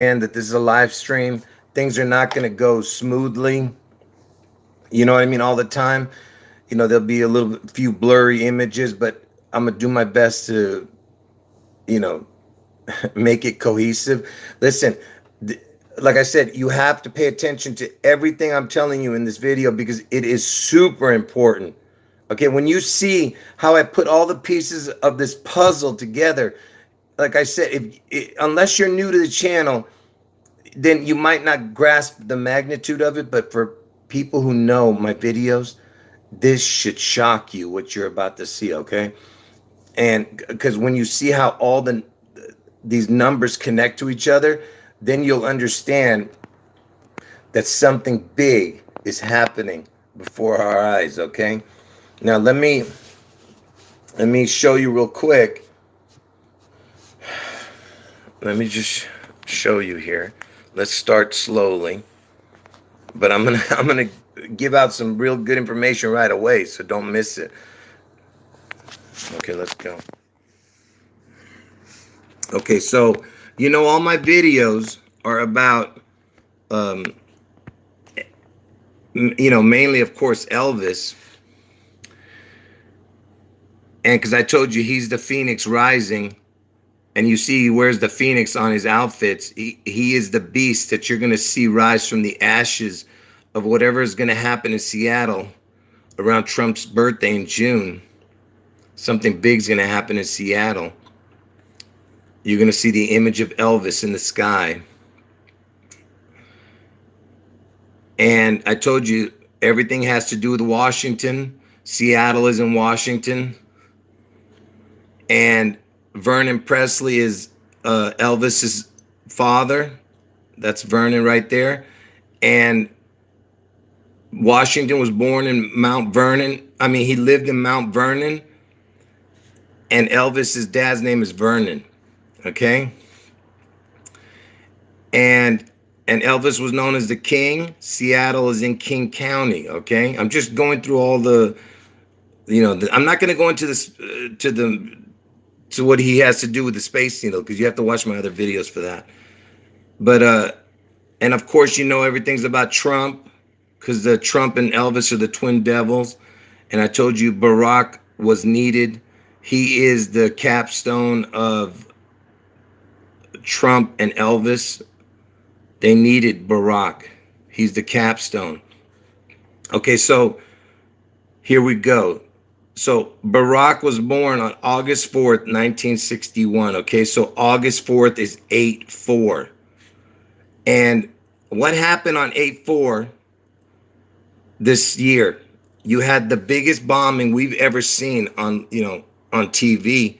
And that this is a live stream. Things are not going to go smoothly. You know what I mean? All the time. There'll be a little few blurry images, but I'm gonna do my best to, you know, make it cohesive. Listen, like I said, you have to pay attention to everything I'm telling you in this video because it is super important. Okay, when you see how I put all the pieces of this puzzle together, like I said, unless you're new to the channel, then you might not grasp the magnitude of it. But for people who know my videos, this should shock you what you're about to see. Okay, and because when you see how all these numbers connect to each other, then you'll understand that something big is happening before our eyes. Okay, now let me show you real quick. Let me just show you here. Let's start slowly, but I'm gonna give out some real good information right away, so don't miss it. Okay, let's go. Okay, so all my videos are about um, mainly, of course, Elvis, and because I told you he's the Phoenix Rising, and you see he wears the Phoenix on his outfits. He is the beast that you're going to see rise from the ashes of whatever is going to happen in Seattle around Trump's birthday in June. Something big's going to happen in Seattle. You're going to see the image of Elvis in the sky. And I told you everything has to do with Washington. Seattle is in Washington. And Vernon Presley is Elvis's father. That's Vernon right there. And Washington was born in Mount Vernon. I mean, he lived in Mount Vernon. And Elvis's dad's name is Vernon. Okay? And Elvis was known as the King. Seattle is in King County. Okay? I'm just going through all the, I'm not going to go into this to what he has to do with the Space Needle because you have to watch my other videos for that. But and of course everything's about Trump because the Trump and Elvis are the twin devils. And I told you Barack was needed. He is the capstone of Trump and Elvis. They needed Barack. He's the capstone. Okay, so here we go. So Barack was born on August 4th, 1961. Okay, so August 4th is 8/4. And what happened on 8/4 this year? You had the biggest bombing we've ever seen on TV,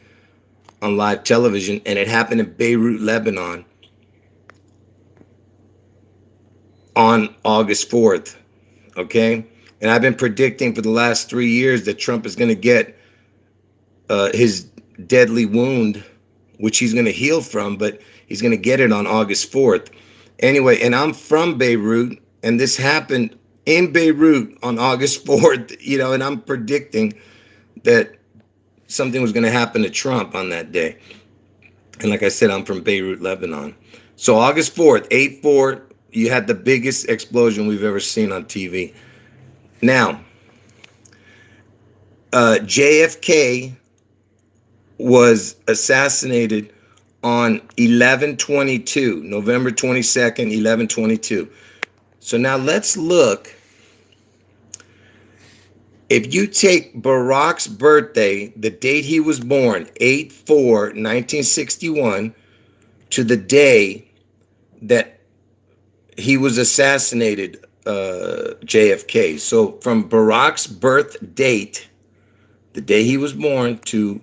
on live television, and it happened in Beirut, Lebanon on August 4th. Okay? And I've been predicting for the last 3 years that Trump is going to get his deadly wound, which he's going to heal from, but he's going to get it on August 4th. Anyway, and I'm from Beirut, and this happened in Beirut on August 4th, and I'm predicting that something was going to happen to Trump on that day. And like I said, I'm from Beirut, Lebanon. So August 4th, 8/4, you had the biggest explosion we've ever seen on TV. Now, JFK was assassinated on 11/22, November 22nd, 11/22. So now let's look. If you take Barack's birthday, the date he was born, 8/4, 1961, to the day that he was assassinated, JFK. So from Barack's birth date, the day he was born, to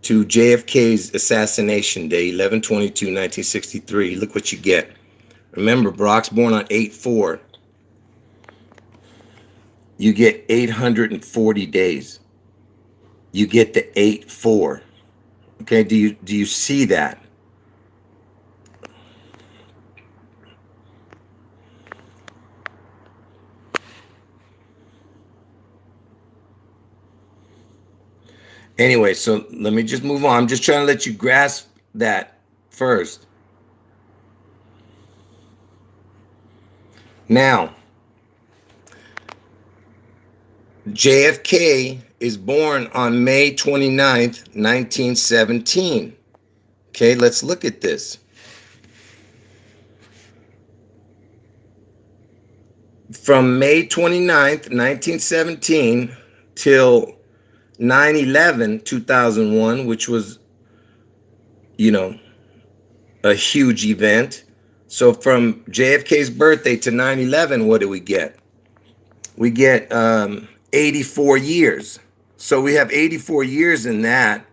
JFK's assassination day, 11/22, 1963, look what you get. Remember, Barack's born on 8/4. You get 840 days. You get the 8/4. Okay, do you see that? Anyway, so let me just move on. I'm just trying to let you grasp that first. Now, JFK is born on May 29th, 1917. Okay, let's look at this. From May 29th, 1917 till 9/11, 2001, which was, you know, a huge event. So from JFK's birthday to 9/11, what do we get? We get 84 years. So we have 84 years in that,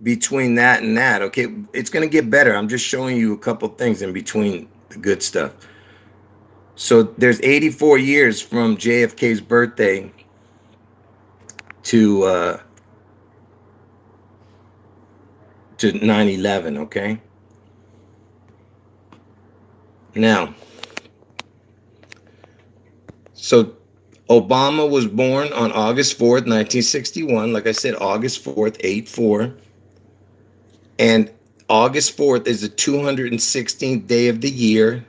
between that and that. Okay, it's going to get better. I'm just showing you a couple things in between the good stuff. So there's 84 years from JFK's birthday to 9/11. Okay. Now, so Obama was born on August 4th, 1961. Like I said, August 4th, 8-4. And August 4th is the 216th day of the year.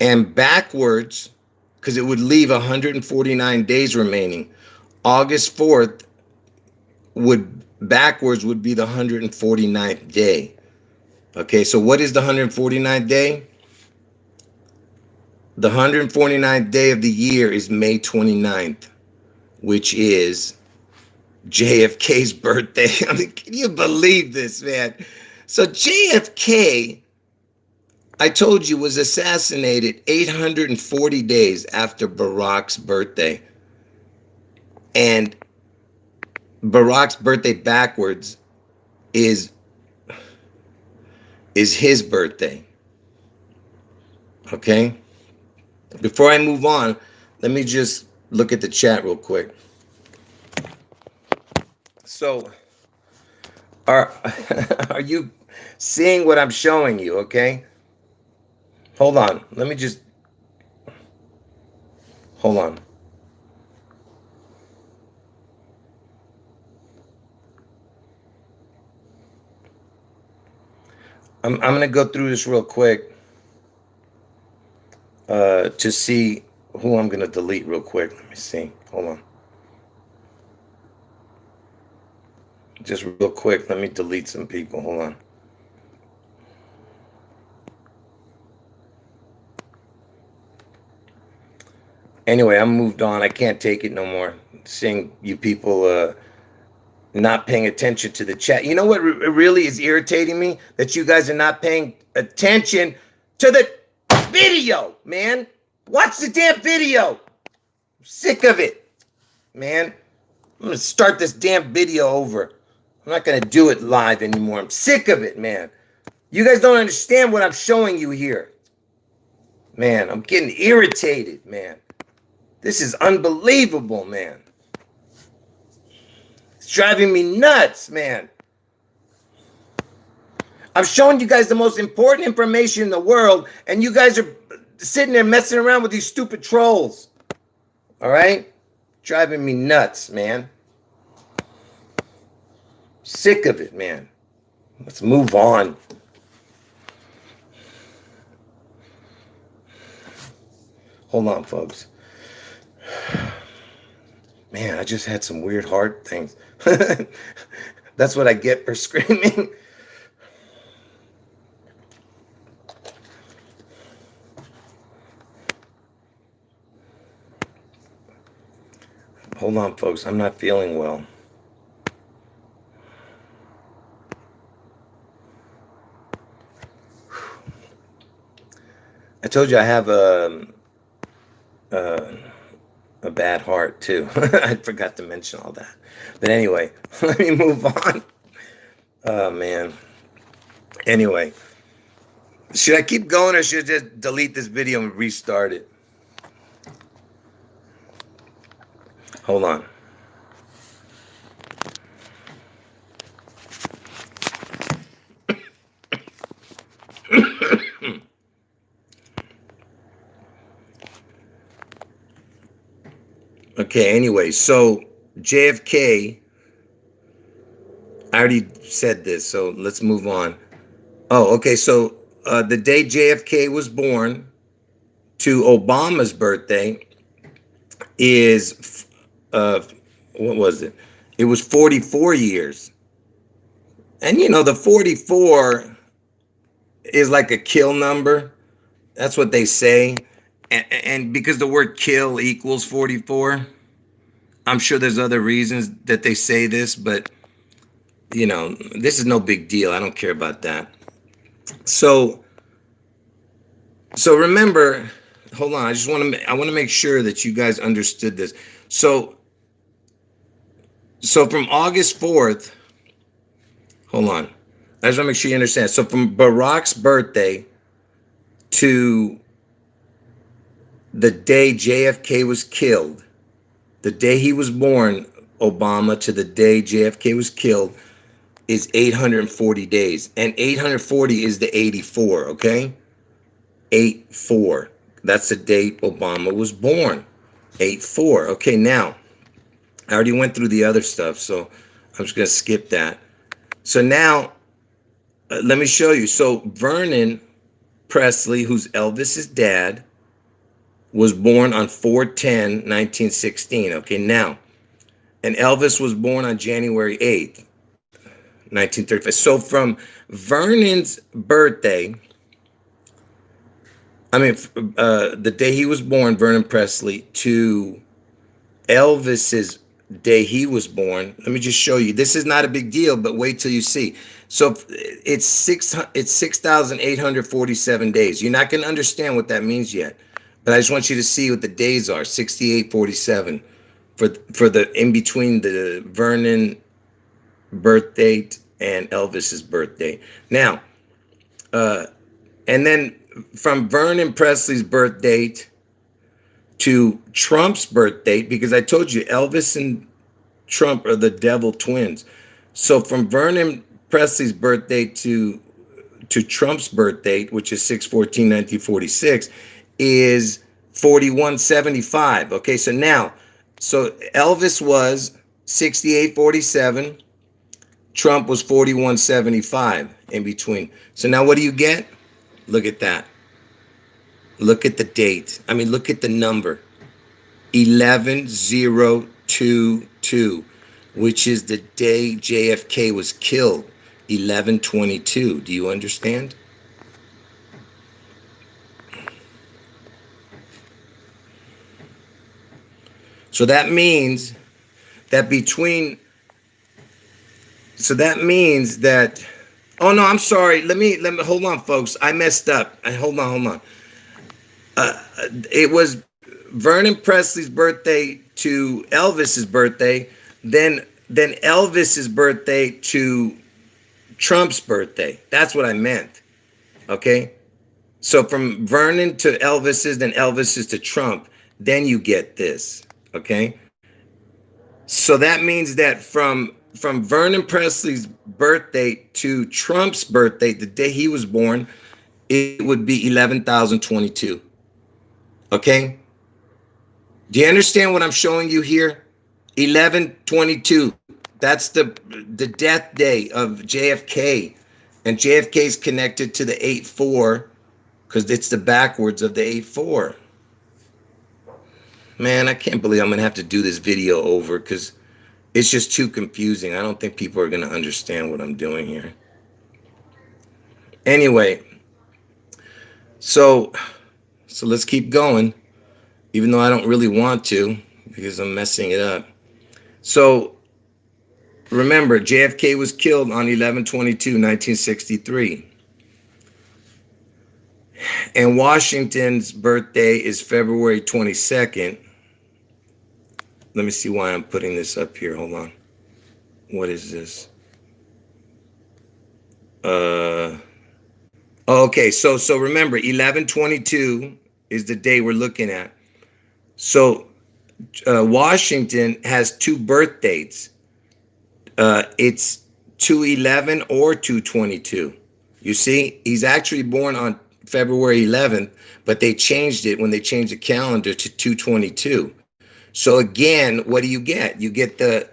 And backwards, because it would leave 149 days remaining, August 4th backwards would be the 149th day. Okay, so what is the 149th day? The 149th day of the year is May 29th, which is JFK's birthday. I mean, can you believe this, man? So JFK, I told you, was assassinated 840 days after Barack's birthday. And Barack's birthday backwards is his birthday. Okay? Before I move on, let me just look at the chat real quick. So, are you seeing what I'm showing you, okay? Hold on. Let me just... Hold on. I'm going to go through this real quick to see who I'm going to delete real quick. Let me see. Hold on. Just real quick, let me delete some people. Hold on. Anyway, I'm moved on. I can't take it no more. Seeing you people not paying attention to the chat. You know what really is irritating me? That you guys are not paying attention to the video, man. Watch the damn video. I'm sick of it, man. I'm going to start this damn video over. I'm not going to do it live anymore. I'm sick of it, man. You guys don't understand what I'm showing you here. Man, I'm getting irritated, man. This is unbelievable, man. It's driving me nuts, man. I'm showing you guys the most important information in the world, and you guys are sitting there messing around with these stupid trolls. All right? Driving me nuts, man. Sick of it, man. Let's move on. Hold on, folks. Man, I just had some weird heart things. That's what I get for screaming. Hold on, folks. I'm not feeling well. I told you I have a bad heart too. I forgot to mention all that. But anyway, let me move on. Oh man. Anyway, should I keep going or should I just delete this video and restart it? Hold on. Okay, anyway, so JFK, I already said this, so let's move on. Oh, okay, so the day JFK was born, to Obama's birthday is, what was it? It was 44 years. And the 44 is like a kill number. That's what they say. And because the word kill equals 44, I'm sure there's other reasons that they say this, but this is no big deal. I don't care about that. So remember, hold on. I want to make sure that you guys understood this. So from August 4th, hold on. I just want to make sure you understand. So from Barack's birthday to the day JFK was killed, the day he was born, Obama, to the day JFK was killed, is 840 days. And 840 is the 84, okay? 84. That's the date Obama was born. 84. Okay, now, I already went through the other stuff, so I'm just going to skip that. So now, let me show you. So Vernon Presley, who's Elvis's dad, was born on 4/10/1916. Okay, now, and Elvis was born on January 8th, 1935. So from Vernon's birthday, the day he was born, Vernon Presley, to Elvis's day he was born. Let me just show you. This is not a big deal, but wait till you see. So it's 6,847 days. You're not going to understand what that means yet, but I just want you to see what the days are. 6847 for the in between the Vernon birth date and Elvis's birth date. Now, and then from Vernon Presley's birth date to Trump's birth date, because I told you Elvis and Trump are the devil twins. So from Vernon Presley's birth date to Trump's birth date, which is 6/14/1946, is 4175. Okay, so now, so Elvis was 6847, Trump was 4175 in between. So now what do you get? Look at that. Look at the date. Look at the number. 11022, which is the day JFK was killed. 1122. Do you understand? So that means that oh no, I'm sorry. Let me hold on, folks. I messed up. Hold on. It was Vernon Presley's birthday to Elvis's birthday, then Elvis's birthday to Trump's birthday. That's what I meant. Okay? So from Vernon to Elvis's, then Elvis's to Trump, then you get this. Okay? So that means that from Vernon Presley's birthday to Trump's birthday, the day he was born, it would be 11,022. Okay? Do you understand what I'm showing you here? 1122. That's the death day of JFK. And JFK is connected to the 8/4 because it's the backwards of the 8/4. Man, I can't believe I'm going to have to do this video over because it's just too confusing. I don't think people are going to understand what I'm doing here. Anyway, so let's keep going, even though I don't really want to because I'm messing it up. So remember, JFK was killed on 11/22/1963. And Washington's birthday is February 22nd. Let me see why I'm putting this up here. Hold on. What is this? Okay, so remember, 11/22 is the day we're looking at. So Washington has two birth dates. It's 2/11 or 2/22. You see, he's actually born on February 11th, but they changed it when they changed the calendar to 2/22. So again, what do you get? You get the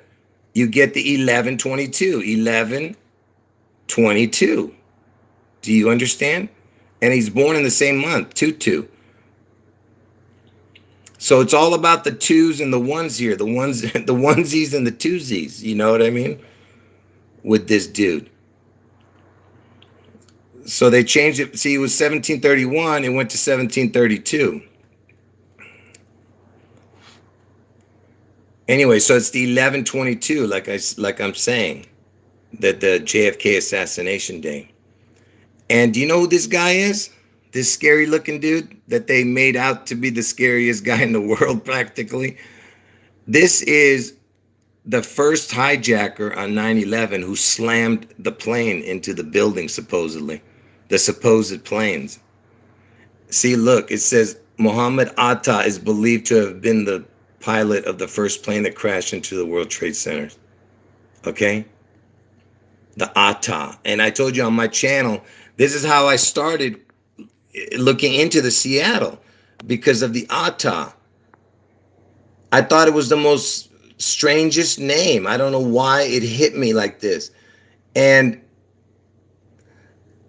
11/22, 11/22. Do you understand? And he's born in the same month, 2/2. So it's all about the twos and the ones here, the ones, the onesies and the twosies. You know what I mean? With this dude. So they changed it. See, it was 1731. It went to 1732. Anyway, so it's the 1122, like I'm saying, that the JFK assassination day. And do you know who this guy is? This scary looking dude that they made out to be the scariest guy in the world, practically. This is the first hijacker on 9/11 who slammed the plane into the building, supposedly. The supposed planes. See, look, it says Mohammed Atta is believed to have been the pilot of the first plane that crashed into the World Trade Centers. Okay? The ATTA. And I told you on my channel, this is how I started looking into the Seattle because of the ATTA. I thought it was the most strangest name. I don't know why it hit me like this. And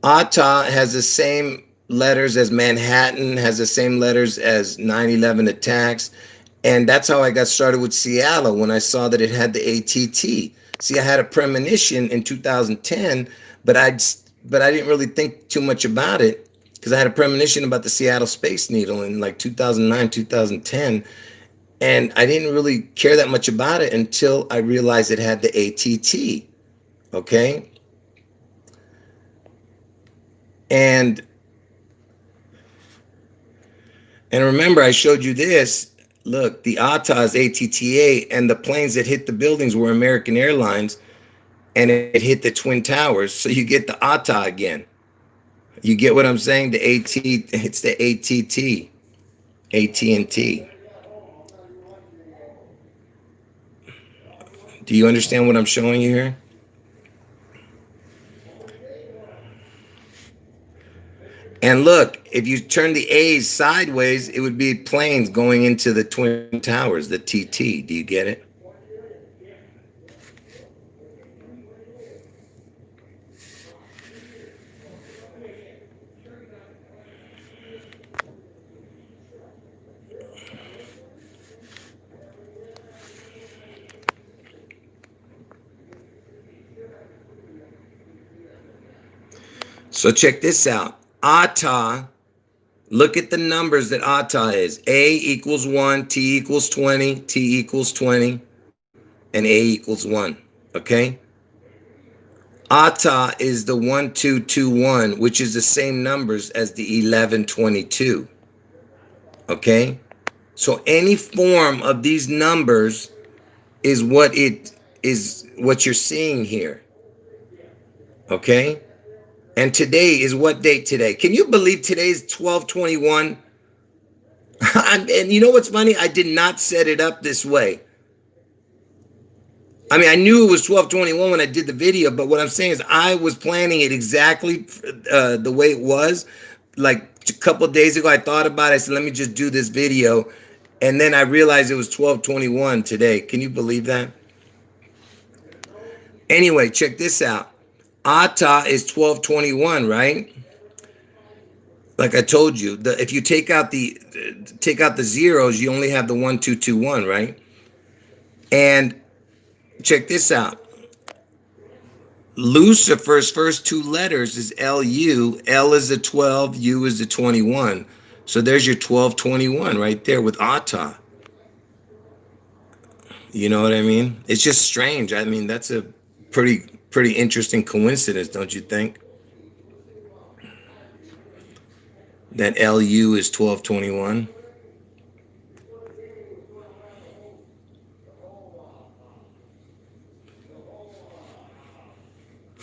ATTA has the same letters as Manhattan, has the same letters as 9/11 attacks. And that's how I got started with Seattle when I saw that it had the ATT. See, I had a premonition in 2010, but I didn't really think too much about it because I had a premonition about the Seattle Space Needle in like 2009, 2010. And I didn't really care that much about it until I realized it had the ATT. Okay? And remember, I showed you this. Look, the ATA is ATTA, and the planes that hit the buildings were American Airlines, and it hit the Twin Towers. So you get the ATA again. You get what I'm saying? The AT, it's the ATT, AT&T. Do you understand what I'm showing you here? And look, if you turn the A's sideways, it would be planes going into the Twin Towers, the TT. Do you get it? So check this out. ATA, look at the numbers that ATA is. A equals 1, T equals 20, T equals 20, and A equals 1. Okay? ATA is the 1221, which is the same numbers as the 1122. Okay? So any form of these numbers is what you're seeing here. Okay? And today is what date today? Can you believe today's 12/21? And you know what's funny? I did not set it up this way. I mean, I knew it was 12/21 when I did the video, but what I'm saying is I was planning it exactly the way it was. Like a couple of days ago, I thought about it. I said, let me just do this video. And then I realized it was 12/21 today. Can you believe that? Anyway, check this out. ATA is 12/21, right? Like I told you, if you take out the zeros, you only have the 1221, right? And check this out. Lucifer's first two letters is LU. L is the 12, U is the 21. So there's your 12/21 right there with ATA. You know what I mean? It's just strange. I mean, that's a pretty interesting coincidence, don't you think? That LU is 12/21.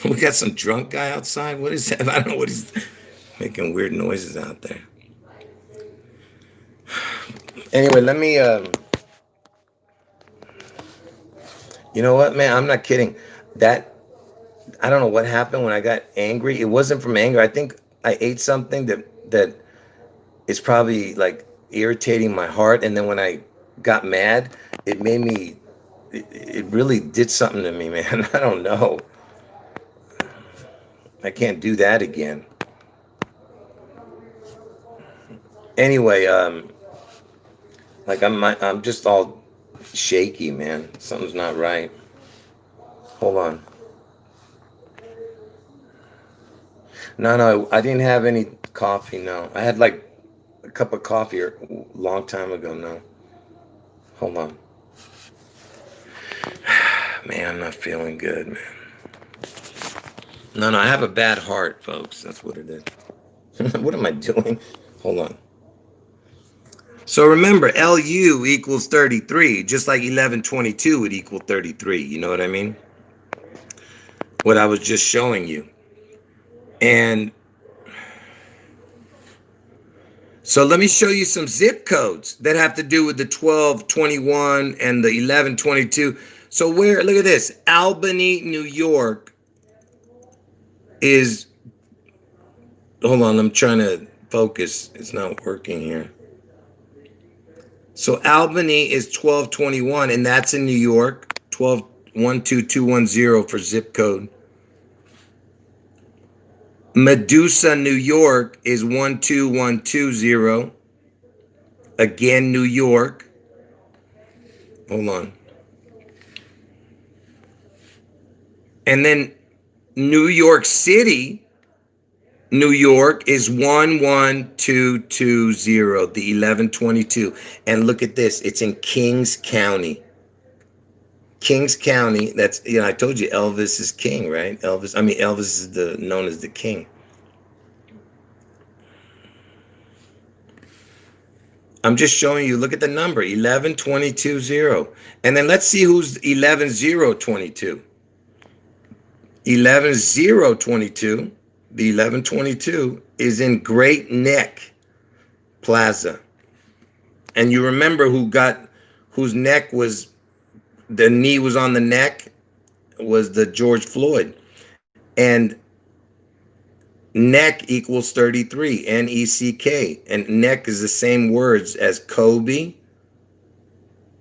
We got some drunk guy outside. What is that? I don't know what he's making weird noises out there. Anyway, let me you know what, man? I'm not kidding. That I don't know what happened when I got angry. It wasn't from anger. I think I ate something that is probably like irritating my heart, and then when I got mad, it made me it really did something to me, man. I don't know. I can't do that again. Anyway, Like I'm just all shaky, man. Something's not right. Hold on. No, I didn't have any coffee. No, I had like a cup of coffee a long time ago. No, hold on. Man, I'm not feeling good, man. No, I have a bad heart, folks. That's what it is. What am I doing? Hold on. So remember, LU equals 33, just like 1122 would equal 33. You know what I mean? What I was just showing you. And so let me show you some zip codes that have to do with the 1221 and the 1122. So look at this. Albany, New York is, hold on, I'm trying to focus. It's not working here. So Albany is 1221, and that's in New York, 12210 for zip code. Medusa, New York is 12120. Again, New York. Hold on. And then New York City, New York is 11220, the 1122. And look at this, it's in Kings County. Kings County, that's, I told you Elvis is king, right? Elvis is known as the king. I'm just showing you, look at the number, 11220. And then let's see who's 11022. 11022, the 1122 is in Great Neck Plaza. And you remember whose neck was, the knee was on the neck, was the George Floyd. And neck equals 33, N-E-C-K. And neck is the same words as Kobe.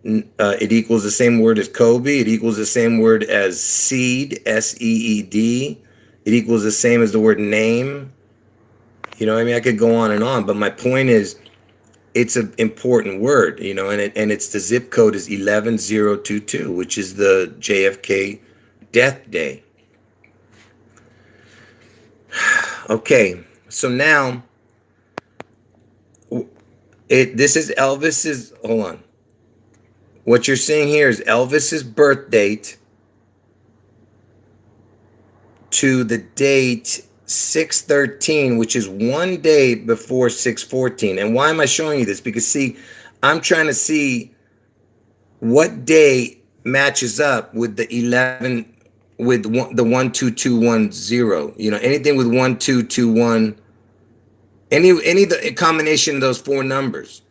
It equals the same word as Kobe. It equals the same word as seed, S-E-E-D. It equals the same as the word name. You know, I could go on and on, but my point is, it's an important word, and it's the zip code is 11022, which is the JFK death day. Okay, so now this is Elvis's, hold on. What you're seeing here is Elvis's birth date to the date 6/13, which is one day before 6/14. And why am I showing you this? Because see, I'm trying to see what day matches up with the 11, with the 12210. Anything with 1221, any the combination of those four numbers,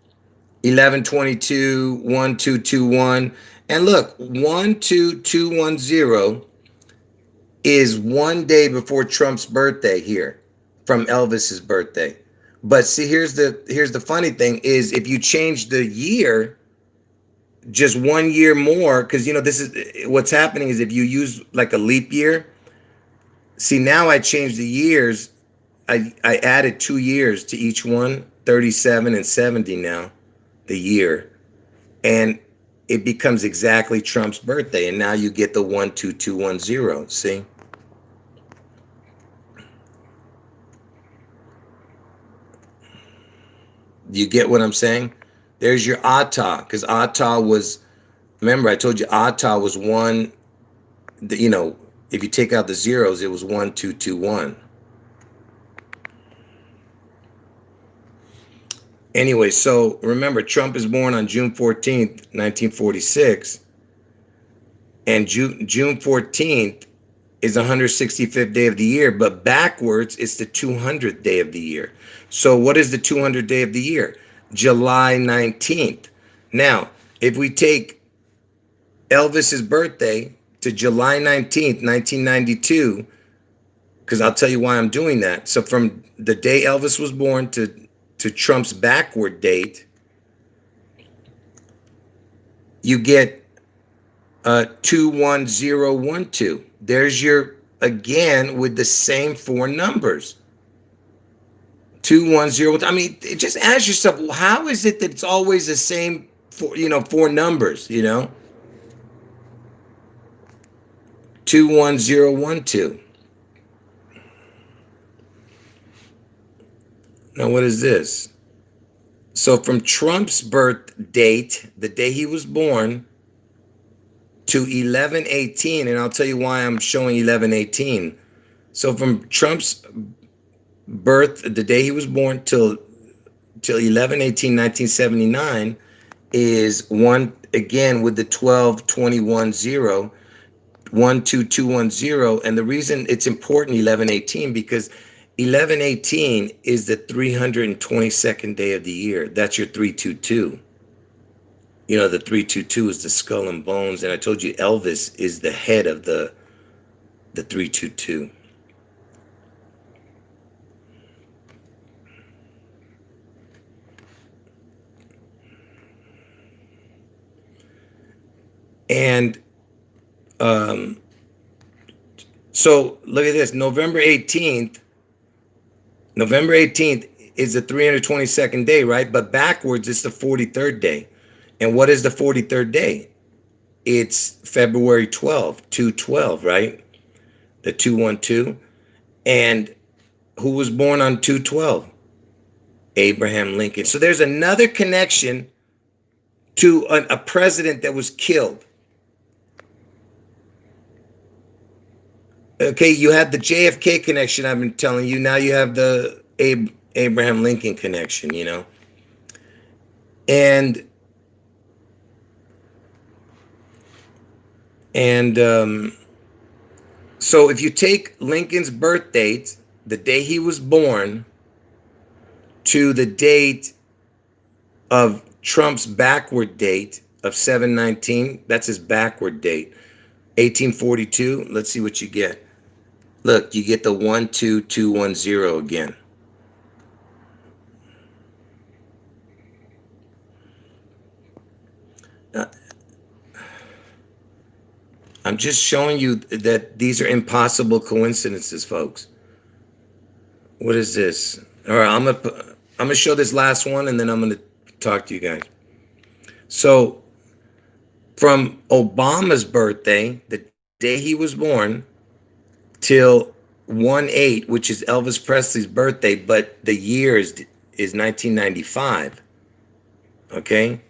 1122, 1221, and look, 12210 is one day before Trump's birthday here, from Elvis's birthday. But see, here's the funny thing is, if you change the year just 1 year more, because this is what's happening, is if you use like a leap year, see, now I changed the years. I added 2 years to each one, 37 and 70 now, the year, and it becomes exactly Trump's birthday. And now you get the 12210. See? You get what I'm saying? There's your ATTA, because ATTA was, remember I told you ATTA was one, if you take out the zeros, it was 1221. Anyway, so remember, Trump is born on June 14th, 1946, and June 14th is the 165th day of the year, but backwards, it's the 200th day of the year. So what is the 200th day of the year? July 19th. Now, if we take Elvis's birthday to July 19th, 1992, because I'll tell you why I'm doing that. So from the day Elvis was born to Trump's backward date, you get 21012. There's your, again, with the same four numbers. 210. I mean, just ask yourself, well, how is it that it's always the same four numbers, 21012. Now, what is this? So from Trump's birth date, the day he was born, to 1118, and I'll tell you why I'm showing 1118. So from Trump's birth, the day he was born, till 11/18/1979, is one again with the 12/21/0, 12210. And the reason it's important 11/18, because 11/18 is the 322nd day of the year. That's your 322. The 322 is the skull and bones, and I told you Elvis is the head of the 322. And so look at this. November 18th is the 322nd day, right? But backwards, it's the 43rd day. And what is the 43rd day? It's February 12th, 212, right? The 212. And who was born on 212? Abraham Lincoln. So there's another connection to a president that was killed. Okay, you had the JFK connection I've been telling you. Now you have the Abraham Lincoln connection, And so if you take Lincoln's birth date, the day he was born, to the date of Trump's backward date of 7/19, that's his backward date, 1842, let's see what you get. Look, you get the 12210 again. I'm just showing you that these are impossible coincidences, folks. What is this? All right, I'm gonna show this last one, and then I'm gonna talk to you guys. So, from Obama's birthday, the day he was born, till 1/8, which is Elvis Presley's birthday, but the year is 1995. Okay.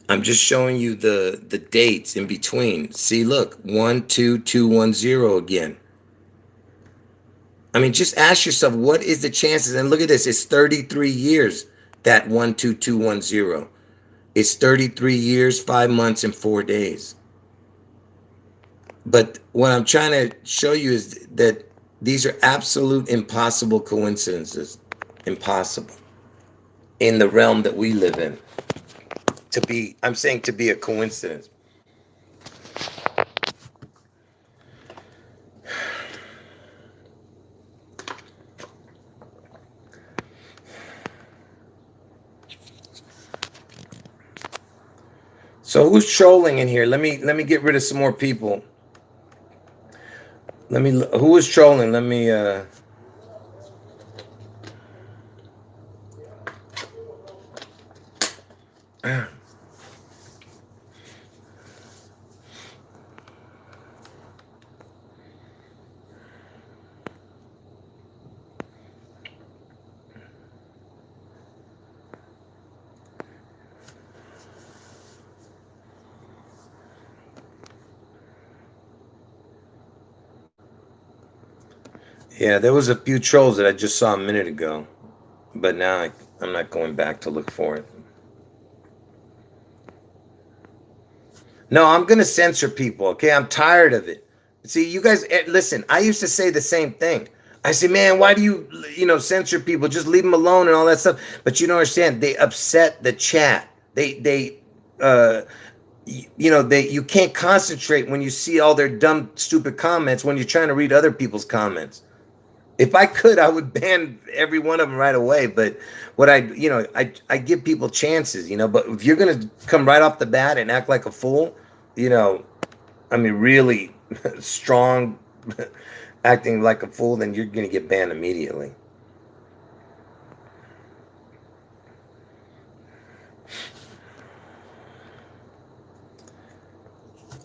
I'm just showing you the dates in between. See, look, 12210 again. I mean, just ask yourself, what is the chances? And look at this, it's 33 years, that 12210. It's 33 years, 5 months, and 4 days. But what I'm trying to show you is that these are absolute impossible coincidences. Impossible. In the realm that we live in. I'm saying to be a coincidence. So who's trolling in here? Let me get rid of some more people. Who is trolling? Let me Yeah, there was a few trolls that I just saw a minute ago, but now I'm not going back to look for it. No, I'm going to censor people, okay? I'm tired of it. See, you guys, listen, I used to say the same thing. I say, man, why do you censor people? Just leave them alone and all that stuff. But you don't understand. They upset the chat. You can't concentrate when you see all their dumb, stupid comments when you're trying to read other people's comments. If I could, I would ban every one of them right away. But I give people chances, but if you're going to come right off the bat and act like a fool, really strong acting like a fool, then you're going to get banned immediately.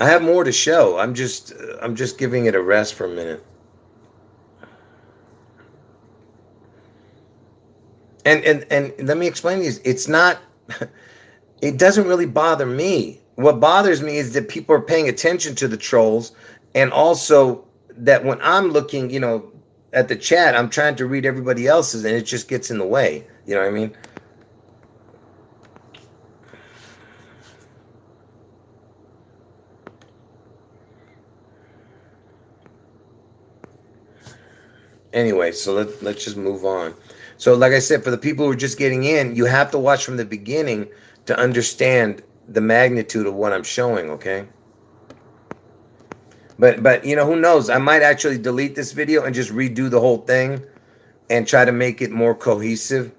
I have more to show. I'm just giving it a rest for a minute. And let me explain these. It's not it doesn't really bother me. What bothers me is that people are paying attention to the trolls, and also that when I'm looking, at the chat, I'm trying to read everybody else's, and it just gets in the way. You know what I mean? Anyway, so let's just move on. So, like I said, for the people who are just getting in, you have to watch from the beginning to understand the magnitude of what I'm showing. Okay. But who knows? I might actually delete this video and just redo the whole thing and try to make it more cohesive.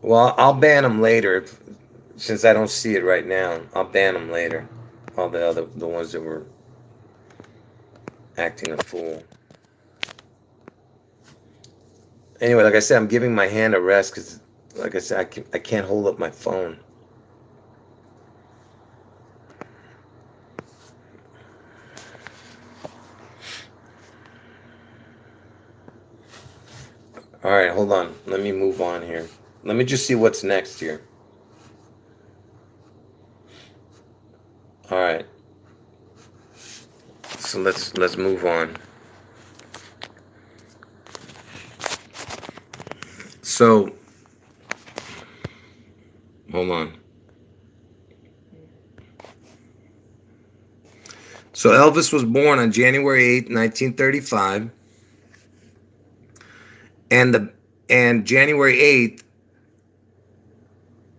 Well, I'll ban them later since I don't see it right now. I'll ban them later. All the ones that were acting a fool. Anyway, like I said, I'm giving my hand a rest because, like I said, I can't hold up my phone. All right, hold on. Let me move on here. Let me just see what's next here. All right. So let's move on. So hold on. So Elvis was born on January 8th, 1935. And January 8th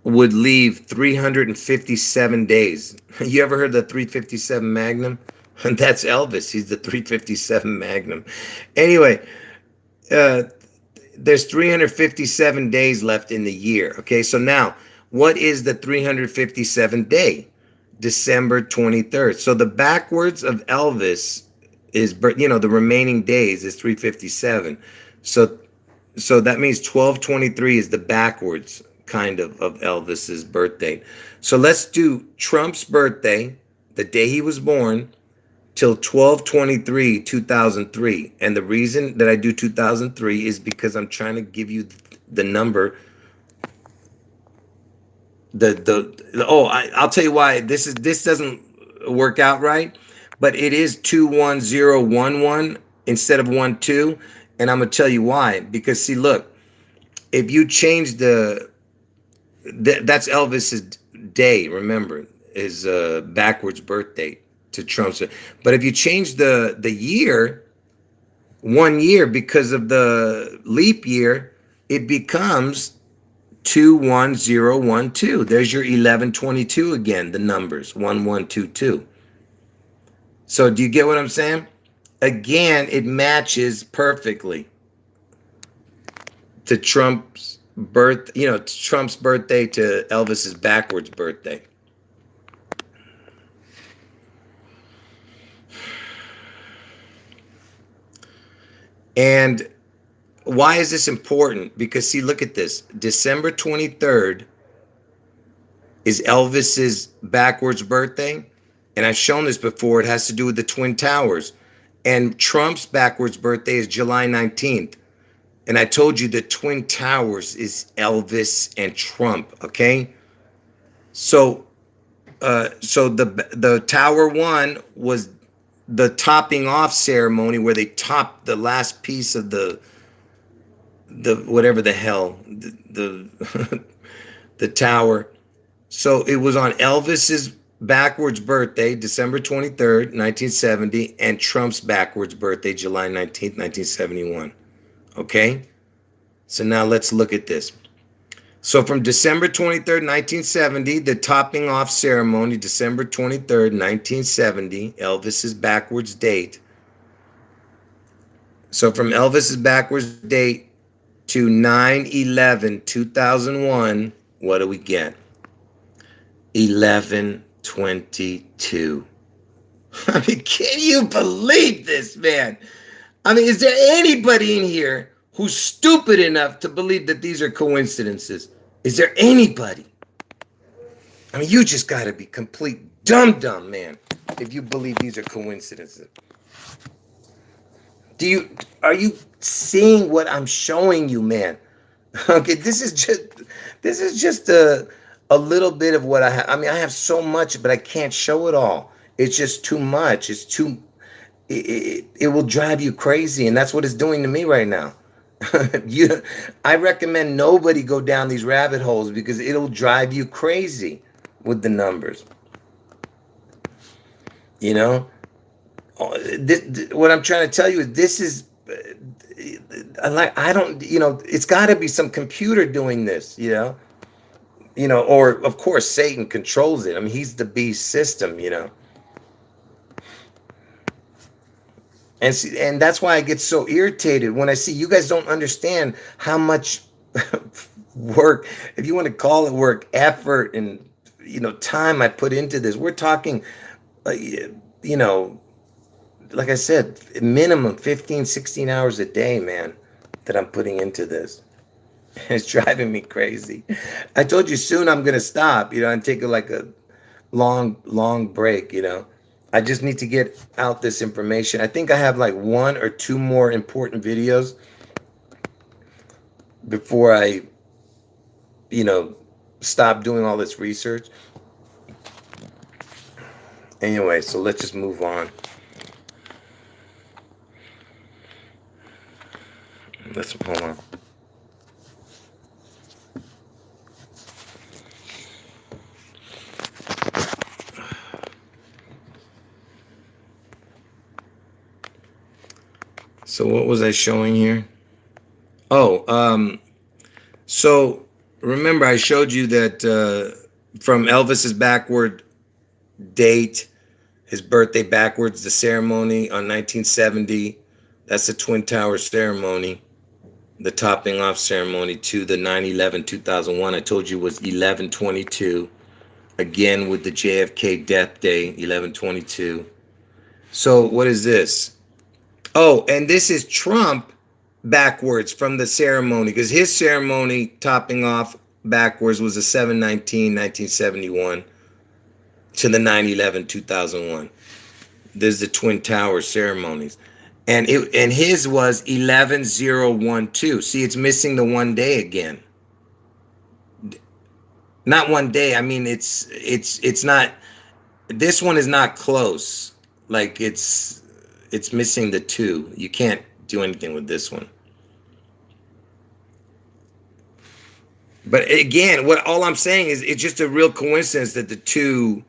would leave 357 days. You ever heard the 357 Magnum? That's Elvis. He's the 357 Magnum. Anyway, there's 357 days left in the year. Okay, so now what is the 357th day? December 23rd. So the backwards of Elvis is, the remaining days is 357. So that means 1223 is the backwards kind of Elvis's birthday. So let's do Trump's birthday, the day he was born, till 1223 2003. And the reason that I do 2003 is because I'm trying to give you the number. I'll tell you why this doesn't work out right, but it is 21011 instead of 12, and I'm gonna tell you why. Because see, look, if you change that's Elvis's day. Remember, his backwards birth date to Trump's. But if you change the year, 1 year because of the leap year, it becomes 21012. There's your 1122 again. The numbers 1122. So do you get what I'm saying? Again, it matches perfectly to Trump's Trump's birthday to Elvis's backwards birthday. And why is this important? Because see, look at this. December 23rd is Elvis's backwards birthday. And I've shown this before. It has to do with the Twin Towers. And Trump's backwards birthday is July 19th. And I told you the Twin Towers is Elvis and Trump, okay? So the Tower 1 was the topping off ceremony where they topped the last piece of the whatever the hell, the the tower. So it was on Elvis's backwards birthday, December 23rd, 1970, and Trump's backwards birthday, July 19th, 1971. Okay? So now let's look at this. So from December 23rd, 1970, the topping off ceremony, December 23rd, 1970, Elvis's backwards date. So from Elvis's backwards date to 9/11/2001, what do we get? 11/22. I mean, can you believe this, man? I mean, is there anybody in here who's stupid enough to believe that these are coincidences? Is there anybody? I mean, you just got to be complete dumb, man, if you believe these are coincidences. Are you seeing what I'm showing you, man? Okay, this is just a little bit of what I have. I mean, I have so much, but I can't show it all. It's just too much. It will drive you crazy, and that's what it's doing to me right now. I recommend nobody go down these rabbit holes because it'll drive you crazy with the numbers. You know, what I'm trying to tell you is this is like I don't. It's got to be some computer doing this. Or of course Satan controls it. I mean, he's the beast system. And that's why I get so irritated when I see you guys don't understand how much work, if you want to call it work, effort, and time I put into this. We're talking, you know, like I said, minimum 15, 16 hours a day, man, that I'm putting into this. It's driving me crazy. I told you soon I'm gonna stop, and take a long break. I just need to get out this information. I think I have like one or two more important videos before I, stop doing all this research. Anyway, so let's just move on. Let's hold on. So what was I showing here? So remember I showed you that from Elvis's backward date, his birthday backwards, the ceremony on 1970, that's the Twin Towers ceremony, the topping off ceremony, to the 9/11/2001. I told you was 11/22, again with the JFK death day, 11/22. So what is this? Oh, and this is Trump backwards from the ceremony, because his ceremony topping off backwards was the 7/19/1971 to the 9/11/2001. There's the Twin Towers ceremonies. And his was 11/012. See, it's missing the one day again. Not one day. I mean, it's not. This one is not close. Like it's missing the two. You can't do anything with this one. But again, all I'm saying is it's just a real coincidence that the two,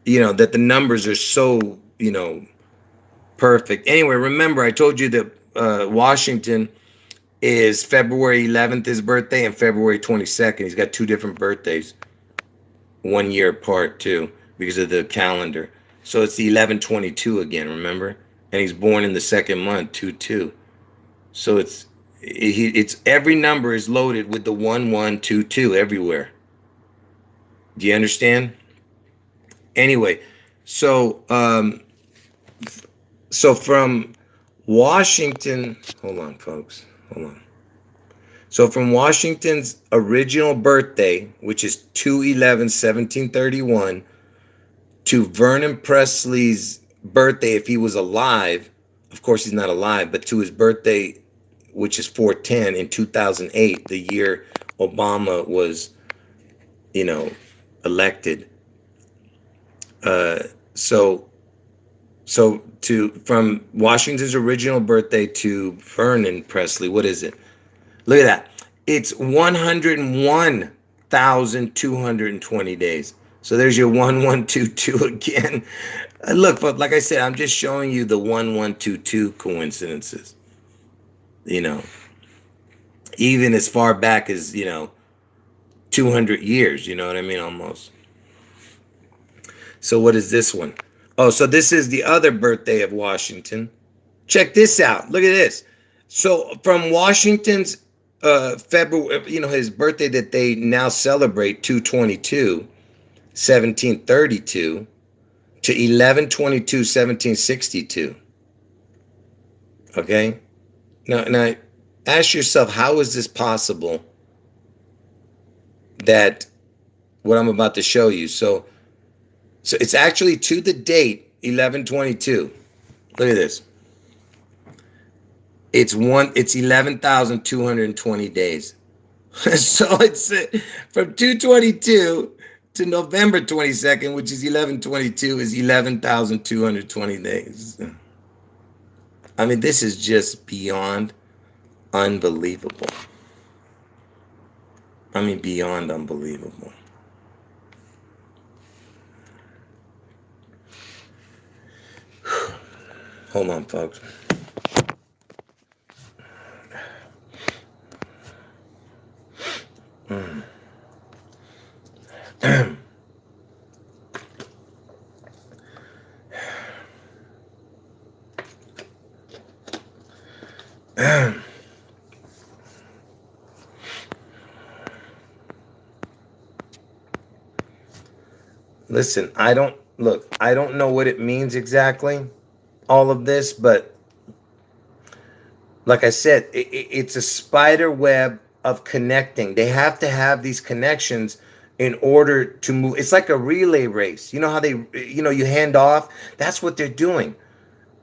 that the numbers are so, perfect. Anyway, remember I told you that Washington is February 11th, his birthday, and February 22nd. He's got two different birthdays, 1 year apart too, because of the calendar. So it's the 11/22 again, remember? And he's born in the second month, 2/2. So it's every number is loaded with the 1122 everywhere. Do you understand? Anyway, so from Washington, hold on, folks, hold on. So from Washington's original birthday, which is 2/11/1731, to Vernon Presley's birthday, if he was alive, of course he's not alive, but to his birthday, which is 4/10 in 2008, the year Obama was, elected. So from Washington's original birthday to Vernon Presley, what is it? Look at that. It's 101,220 days. So there's your 1122 again. Look, but like I said, I'm just showing you the 1122 coincidences. Even as far back as 200 years. You know what I mean? Almost. So what is this one? Oh, so this is the other birthday of Washington. Check this out. Look at this. So from Washington's February, his birthday that they now celebrate, 2/22/1732, to 11/22/1762. Okay. Now, ask yourself, how is this possible that what I'm about to show you? So it's actually to the date 11/22. Look at this. It's 11,220 days. So it's from 2/22 to November 22nd, which is 11/22, is 11,220 days. I mean, this is just beyond unbelievable. I mean, beyond unbelievable. Hold on, folks. Listen, I don't know what it means exactly, all of this, but like I said, it's a spider web of connecting. They have to have these connections in order to move. It's like a relay race. You know how you hand off? That's what they're doing.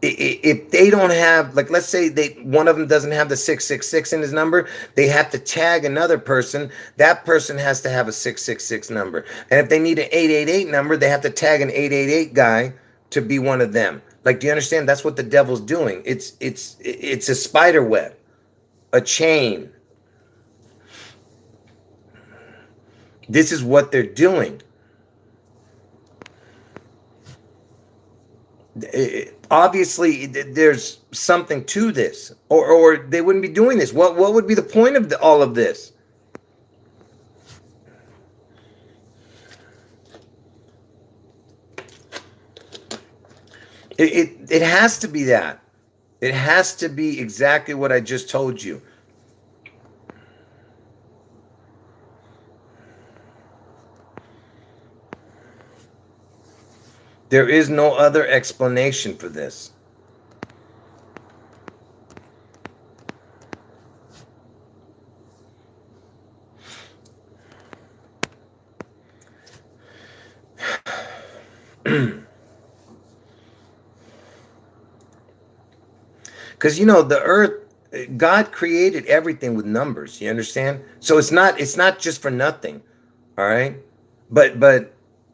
If they don't have, like, let's say one of them doesn't have the 666 in his number, they have to tag another person. That person has to have a 666 number. And if they need an 888 number, they have to tag an 888 guy to be one of them. Like, do you understand? That's what the devil's doing. It's a spider web, a chain. This is what they're doing. Obviously, there's something to this, or they wouldn't be doing this. What would be the point of all of this? It has to be that. It has to be exactly what I just told you. There is no other explanation for this. Because the earth, God created everything with numbers. You understand? So it's not just for nothing. All right, but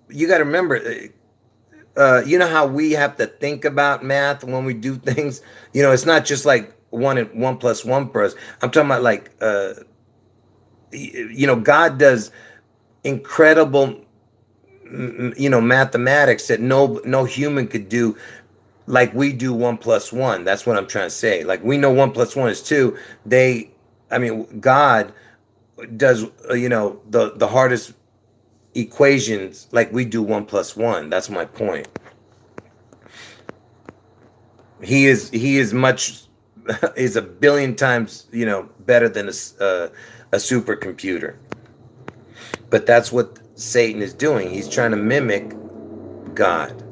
you got to remember. You know how we have to think about math when we do things. It's not just like one and one plus one for us. I'm talking about like God does incredible mathematics that no human could do, like we do 1 + 1. That's what I'm trying to say. Like, we know 1 + 1 is 2. God does the hardest equations like we do 1 + 1. That's my point. He is much is a billion times better than a supercomputer. But that's what Satan is doing. He's trying to mimic God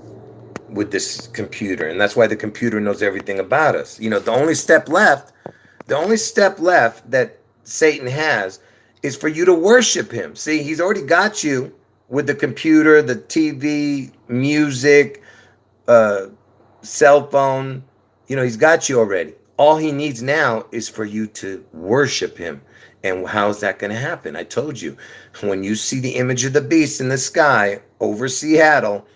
with this computer, and that's why the computer knows everything about us. The only step left that Satan has is for you to worship him. See, he's already got you with the computer, the TV, music, cell phone. He's got you already. All he needs now is for you to worship him. And how's that going to happen? I told you, when you see the image of the beast in the sky over Seattle,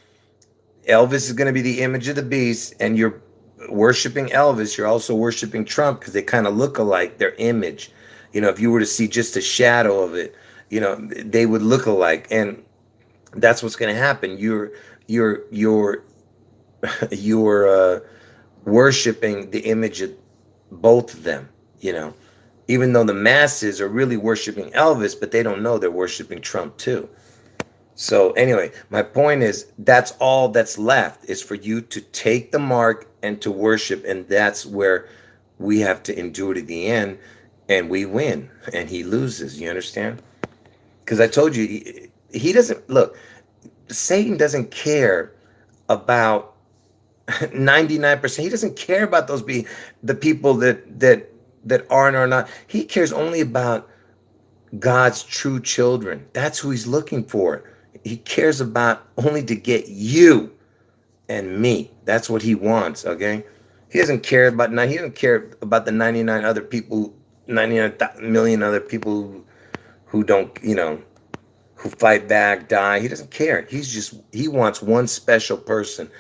Elvis is going to be the image of the beast, and you're worshiping Elvis. You're also worshiping Trump, because they kind of look alike, their image. If you were to see just a shadow of it, they would look alike. And that's what's going to happen. You're worshiping the image of both of them, even though the masses are really worshiping Elvis, but they don't know they're worshiping Trump too. So anyway, my point is, that's all that's left, is for you to take the mark and to worship. And that's where we have to endure to the end, and we win and he loses. You understand? Because I told you, he doesn't look. Satan doesn't care about 99%. He doesn't care about the people that aren't or not. He cares only about God's true children. That's who he's looking for. He cares about only to get you and me. That's what he wants, okay? He doesn't care about he doesn't care about the 99 other people, 99 million other people who don't, who fight back, die. He doesn't care. He wants one special person.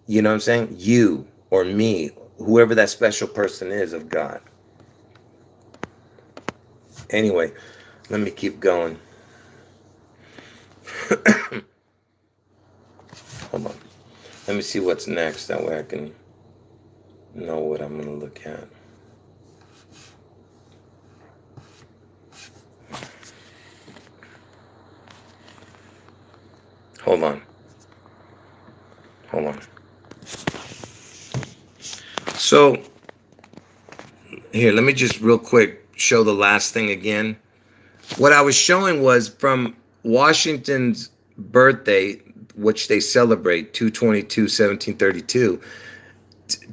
You know what I'm saying? You or me, whoever that special person is of God. Anyway, let me keep going. Hold on. Let me see what's next. That way I can know what I'm going to look at. Hold on. So, here, let me just real quick show the last thing again. What I was showing was from Washington's birthday, which they celebrate, 2/22/1732,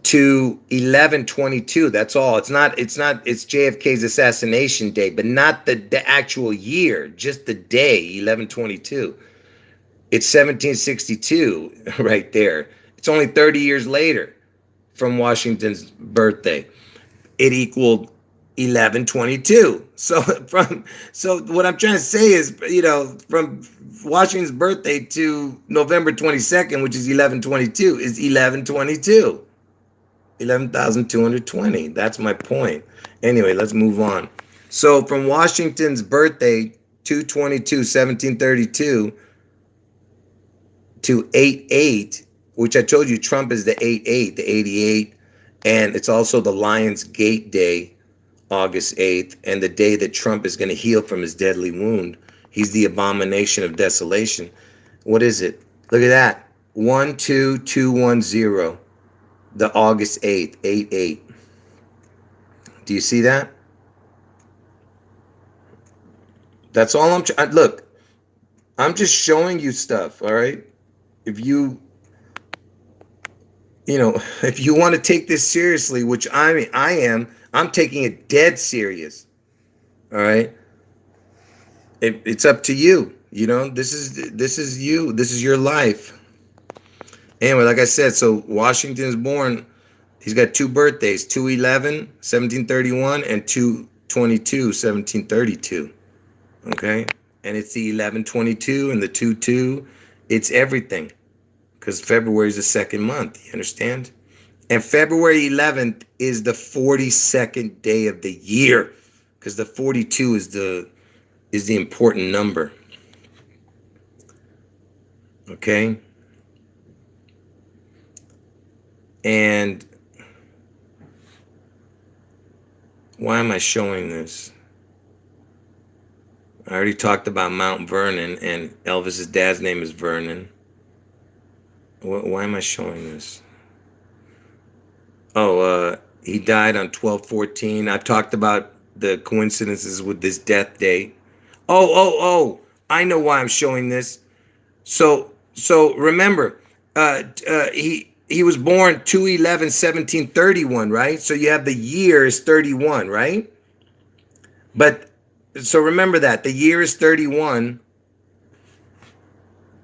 to 11/22. That's all. It's JFK's assassination day, but not the actual year, just the day, 11/22. It's 1762 right there. It's only 30 years later from Washington's birthday. It equaled 11/22. So what I'm trying to say is, from Washington's birthday to November 22nd, which is 11/22, is 11/22. 11,220. That's my point. Anyway, let's move on. So from Washington's birthday, 2/22/1732, to 8/8, which I told you Trump is the 8/8, the 88, and it's also the Lion's Gate Day, August 8th, and the day that Trump is going to heal from his deadly wound. He's the abomination of desolation. What is it? Look at that. 12210. The August 8th, 8/8. Do you see that? That's all look, I'm just showing you stuff, all right? If you want to take this seriously, which I am, I'm taking it dead serious. All right? It's up to you. This is you. This is your life. Anyway, like I said, so Washington is born. He's got two birthdays, 2/11/1731 and 2/22/1732. Okay? And it's the 11/22 and the 2/2. It's everything. Because February is the second month. You understand? And February 11th is the 42nd day of the year. Because the 42 is the important number. Okay? And why am I showing this? I already talked about Mount Vernon, and Elvis's dad's name is Vernon. Why am I showing this? Oh, he died on 12/14. I've talked about the coincidences with this death date. Oh, I know why I'm showing this. So remember, he was born 2/11/1731, right? So you have the year is 31, right? But so remember that the year is 31.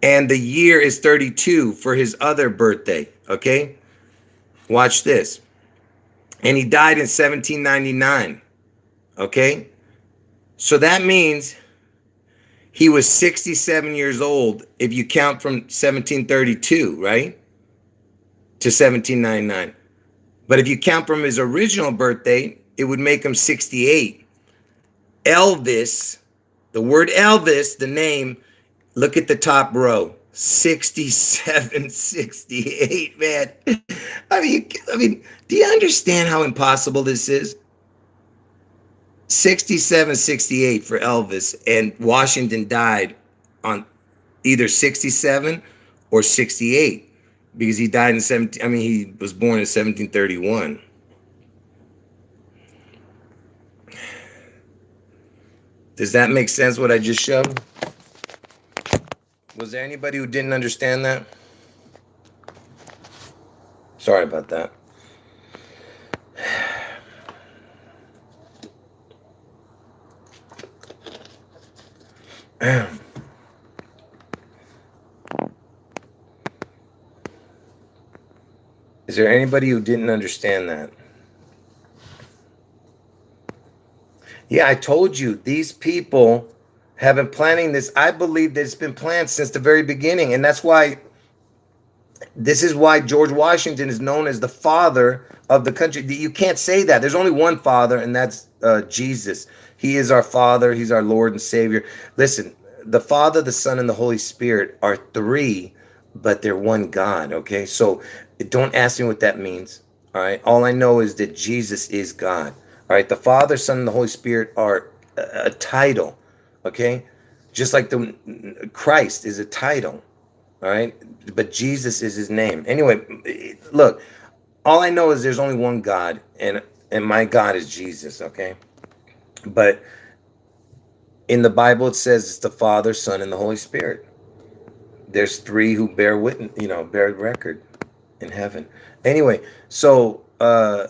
And the year is 32 for his other birthday, okay? Watch this. And he died in 1799, okay? So that means he was 67 years old if you count from 1732, right? To 1799. But if you count from his original birthday, it would make him 68. Elvis, the word Elvis, the name, look at the top row, 67, 68, man. I mean, do you understand how impossible this is? 67, 68 for Elvis, and Washington died on either 67 or 68 because he died in he was born in 1731. Does that make sense what I just showed? Was there anybody who didn't understand that? Sorry about that. Is there anybody who didn't understand that? Yeah, I told you, these people have been planning this. I believe that it's been planned since the very beginning. And that's why, this is why George Washington is known as the father of the country. You can't say that. There's only one father, and that's Jesus. He is our father. He's our Lord and Savior. Listen, the Father, the Son, and the Holy Spirit are three, but they're one God, okay? So don't ask me what that means, all right? All I know is that Jesus is God, all right? The Father, Son, and the Holy Spirit are a title, okay? Just like the Christ is a title, all right? But Jesus is his name. Anyway, look, all I know is there's only one God, and my God is Jesus, okay? But in the Bible, it says it's the Father, Son, and the Holy Spirit. There's three who bear witness, bear record in heaven. Anyway, so I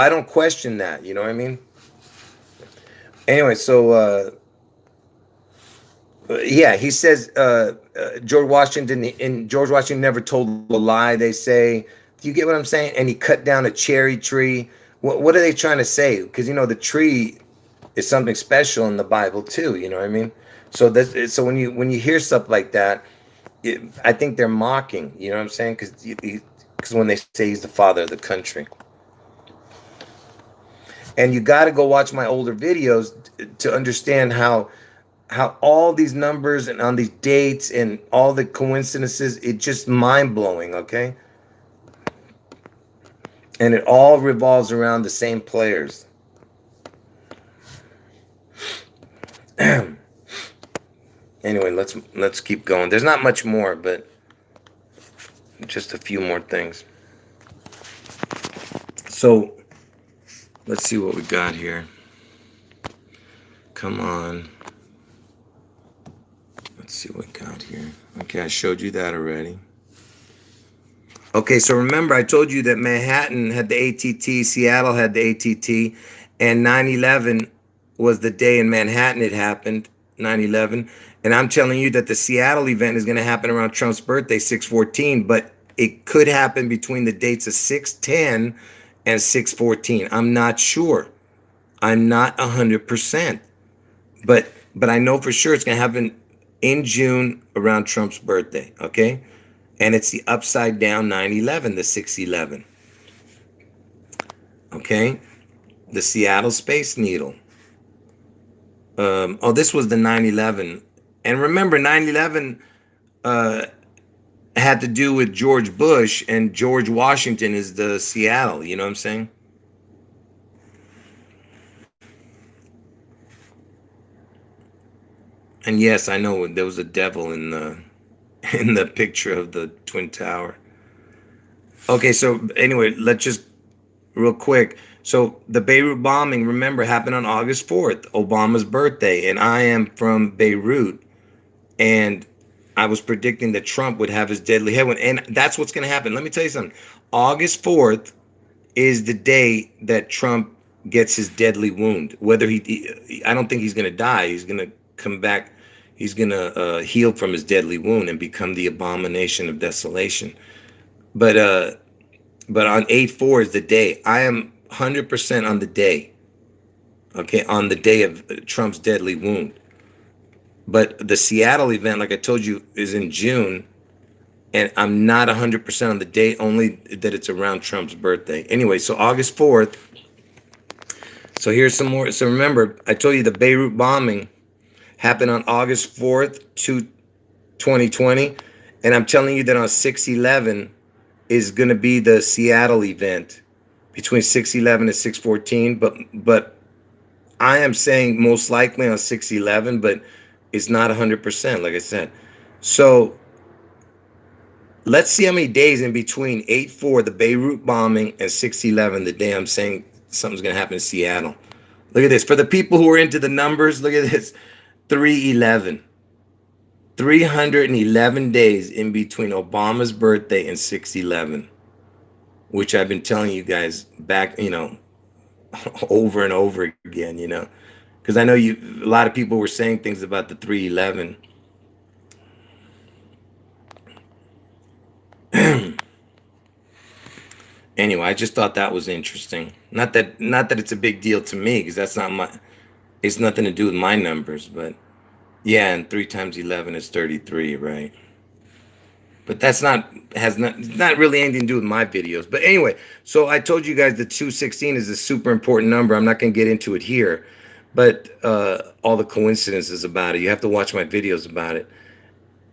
don't question that. You know what I mean? Anyway, yeah, he says George Washington, and George Washington never told a lie. They say, do you get what I'm saying? And he cut down a cherry tree. What are they trying to say? Because the tree is something special in the Bible too. You know what I mean? So when you hear stuff like that, I think they're mocking. You know what I'm saying? Because when they say he's the father of the country, and you got to go watch my older videos to understand how all these numbers and on these dates and all the coincidences, it's just mind blowing. Okay, and it all revolves around the same players. Anyway, let's keep going. There's not much more, but just a few more things. So let's see what we got here. Come on. Let's see what we got here. Okay, I showed you that already. Okay, so remember I told you that Manhattan had the ATT, Seattle had the ATT, and 9/11 was the day in Manhattan it happened, 9/11. And I'm telling you that the Seattle event is going to happen around Trump's birthday, 6/14, but it could happen between the dates of 6/10 and 6/14. I'm not sure. I'm not 100%. But I know for sure it's going to happen in June around Trump's birthday, okay? And it's the upside down 9/11, the 6/11. Okay? The Seattle Space Needle. This was the 9/11. And remember, 9/11 had to do with George Bush, and George Washington is the Seattle. You know what I'm saying? And yes, I know there was a devil in the picture of the Twin Tower. Okay, so anyway, let's just real quick. So the Beirut bombing, remember, happened on August 4th, Obama's birthday, and I am from Beirut, and I was predicting that Trump would have his deadly headwind, and that's what's going to happen. Let me tell you something. August 4th is the day that Trump gets his deadly wound. I don't think he's going to die. He's going to come back. He's going to heal from his deadly wound and become the abomination of desolation. But on 8/4 is the day. I am 100% on the day. Okay, on the day of Trump's deadly wound. But the Seattle event, like I told you, is in June, and I'm not 100% on the date, only that it's around Trump's birthday. Anyway, so August 4th. So here's some more. So remember, I told you the Beirut bombing happened on August 4th, 2020, and I'm telling you that on 6/11 is going to be the Seattle event between 6/11 and 6/14, but I am saying most likely on 6/11, but it's not 100%, like I said. So let's see how many days in between 8/4, the Beirut bombing, and 6/11, the day I'm saying something's going to happen in Seattle. Look at this. For the people who are into the numbers, look at this. 3/11. 311 days in between Obama's birthday and 6/11. which I've been telling you guys back, over and over again, because I know a lot of people were saying things about the 311. Anyway, I just thought that was interesting. Not that it's a big deal to me, because that's not my. It's nothing to do with my numbers, but yeah, and 3 times 11 is 33, right? But that's not really anything to do with my videos. But anyway, so I told you guys the 216 is a super important number. I'm not going to get into it here, but all the coincidences about it. You have to watch my videos about it.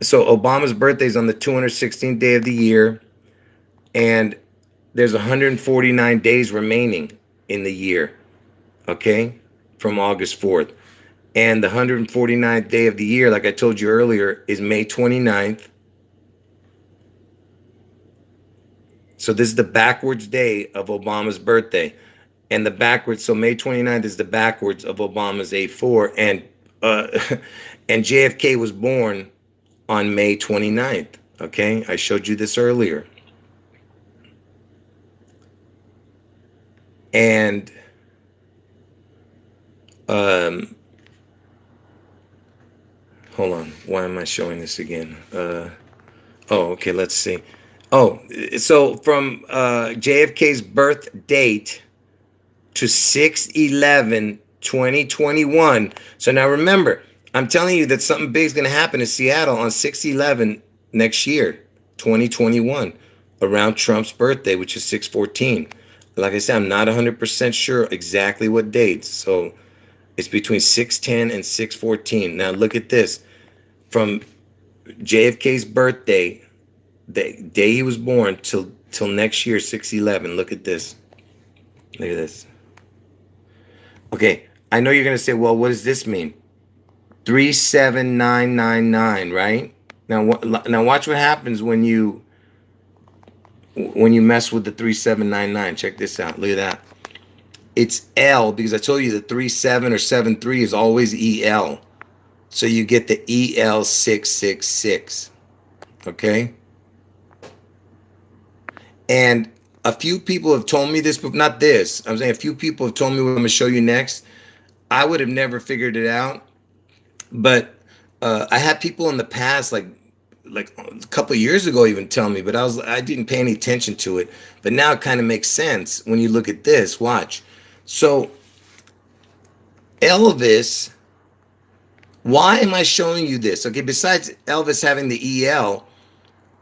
So Obama's birthday is on the 216th day of the year, and there's 149 days remaining in the year, okay, from August 4th. And the 149th day of the year, like I told you earlier, is May 29th. So this is the backwards day of Obama's birthday. And the backwards, so May 29th is the backwards of Obama's A4. And uh, and JFK was born on May 29th. Okay, I showed you this earlier. And hold on, why am I showing this again? Oh, okay, let's see. Oh, so from JFK's birth date to 6/11/2021. So now remember, I'm telling you that something big is going to happen in Seattle on 6/11 next year, 2021, around Trump's birthday, which is 6/14. Like I said, I'm not 100% sure exactly what dates. So it's between 6/10 and 6/14. Now look at this. From JFK's birthday, the day he was born, till next year, 6/11. Look at this. Look at this. Okay, I know you're gonna say, well, what does this mean? 37999, right? Now watch what happens when you mess with the 3799. Check this out. Look at that. It's L, because I told you the 37 or 73 is always EL. So you get the EL666. Okay? And a few people have told me this, but not this. I'm saying a few people have told me what I'm gonna show you next. I would have never figured it out, but I had people in the past, like a couple of years ago, even tell me, but I didn't pay any attention to it. But now it kind of makes sense when you look at this. Watch. So Elvis, why am I showing you this? Okay, besides Elvis having the EL,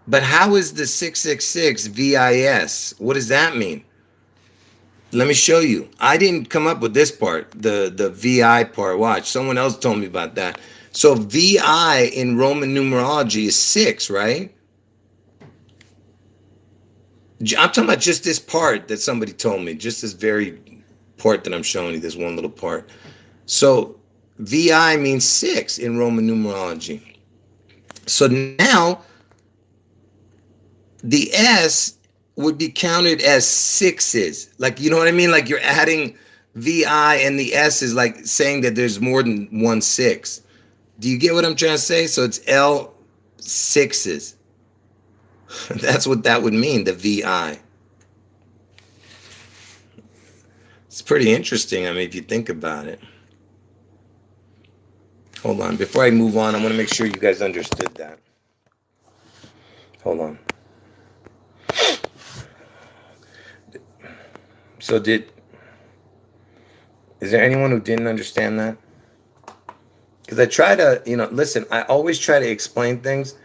but how is the 666 VIS? What does that mean? Let me show you. I didn't come up with this part, the VI part. Watch, someone else told me about that. So VI in Roman numerology is 6, right? I'm talking about just this part that somebody told me, just this very part that I'm showing you, this one little part. So VI means 6 in Roman numerology. So now the S would be counted as 6s. Like, you know what I mean? Like you're adding VI and the S is like saying that there's more than one 6. Do you get what I'm trying to say? So it's L6s. That's what that would mean, the VI. It's pretty interesting, I mean, if you think about it. Hold on. Before I move on, I want to make sure you guys understood that. Hold on. So is there anyone who didn't understand that? Because I try to, listen, I always try to explain things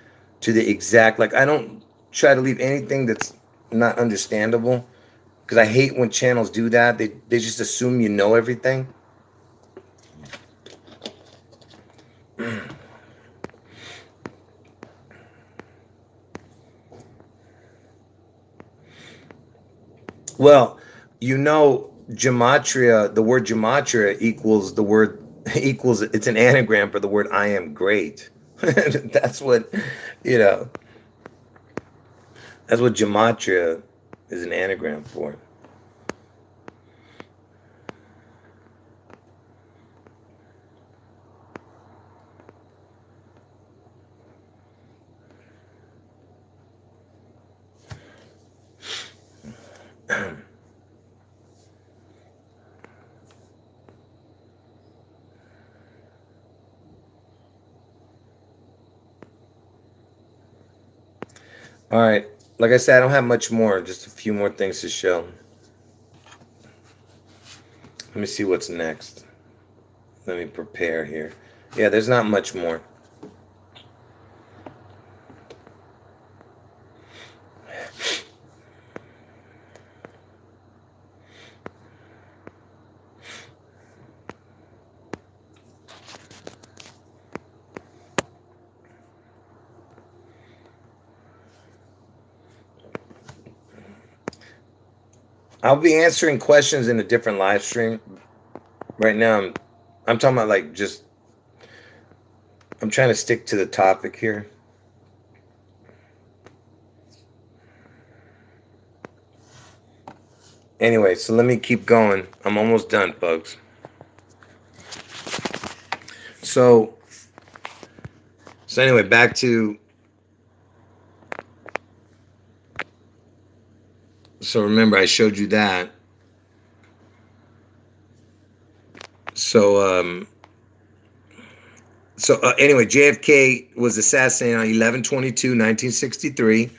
to the exact, like I don't try to leave anything that's not understandable, because I hate when channels do that. They just assume you know everything. Well, gematria, the word gematria equals the word equals, it's an anagram for the word I am great. That's what, you know, that's what gematria is an anagram for. All right. Like I said, I don't have much more. Just a few more things to show. Let me see what's next. Let me prepare here. Yeah, there's not much more. I'll be answering questions in a different live stream. Right now, I'm talking about like just, I'm trying to stick to the topic here. Anyway, so let me keep going. I'm almost done, folks. So, so anyway, back to, so remember I showed you that. So, anyway, JFK was assassinated on 11/22/1963.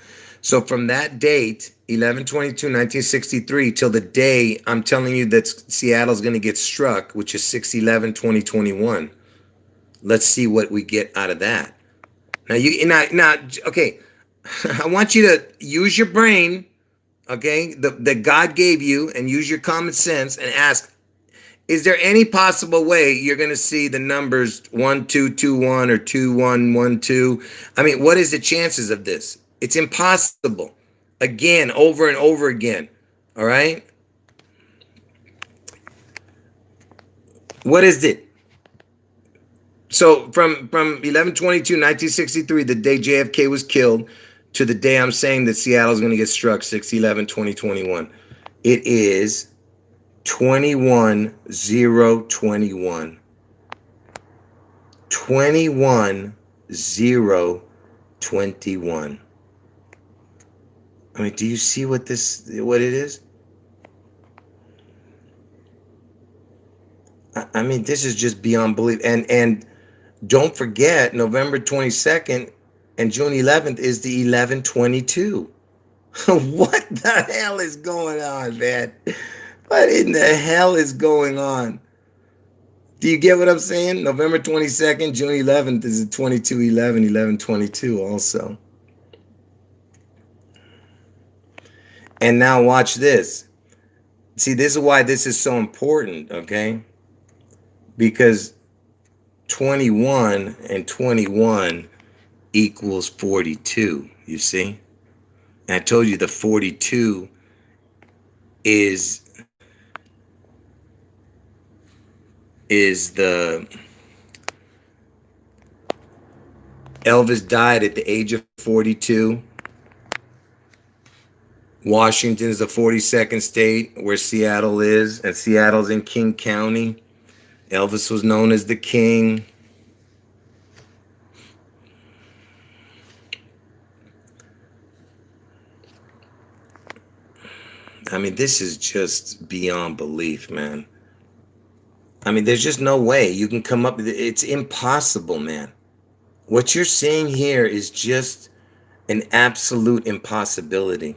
So from that date, 11/22/1963, till the day I'm telling you that Seattle's going to get struck, which is 6/11/2021. Let's see what we get out of that. Now, okay. I want you to use your brain, okay, that God gave you, and use your common sense and ask, is there any possible way you're going to see the numbers 1221 or 2112? I mean, what is the chances of this? It's impossible. Again, over and over again. All right? What is it? So from 11/22/1963, the day JFK was killed, to the day I'm saying that Seattle's going to get struck, 6/11/2021, it is 21/0/21. 21/0/21. I mean, do you see what it is? I mean, this is just beyond belief. And don't forget, November 22nd and June 11th is the 11/22. What the hell is going on, man? What in the hell is going on? Do you get what I'm saying? November 22nd, June 11th is a 22/11, 11/22 also. And now watch this. See, this is why this is so important, okay? Because 21 and 21 equals 42, you see? And I told you the 42 is the Elvis died at the age of 42. Washington is the 42nd state where Seattle is, and Seattle's in King County. Elvis was known as the King. I mean, this is just beyond belief, man. I mean, there's just no way you can come up with it. It's impossible, man. What you're seeing here is just an absolute impossibility.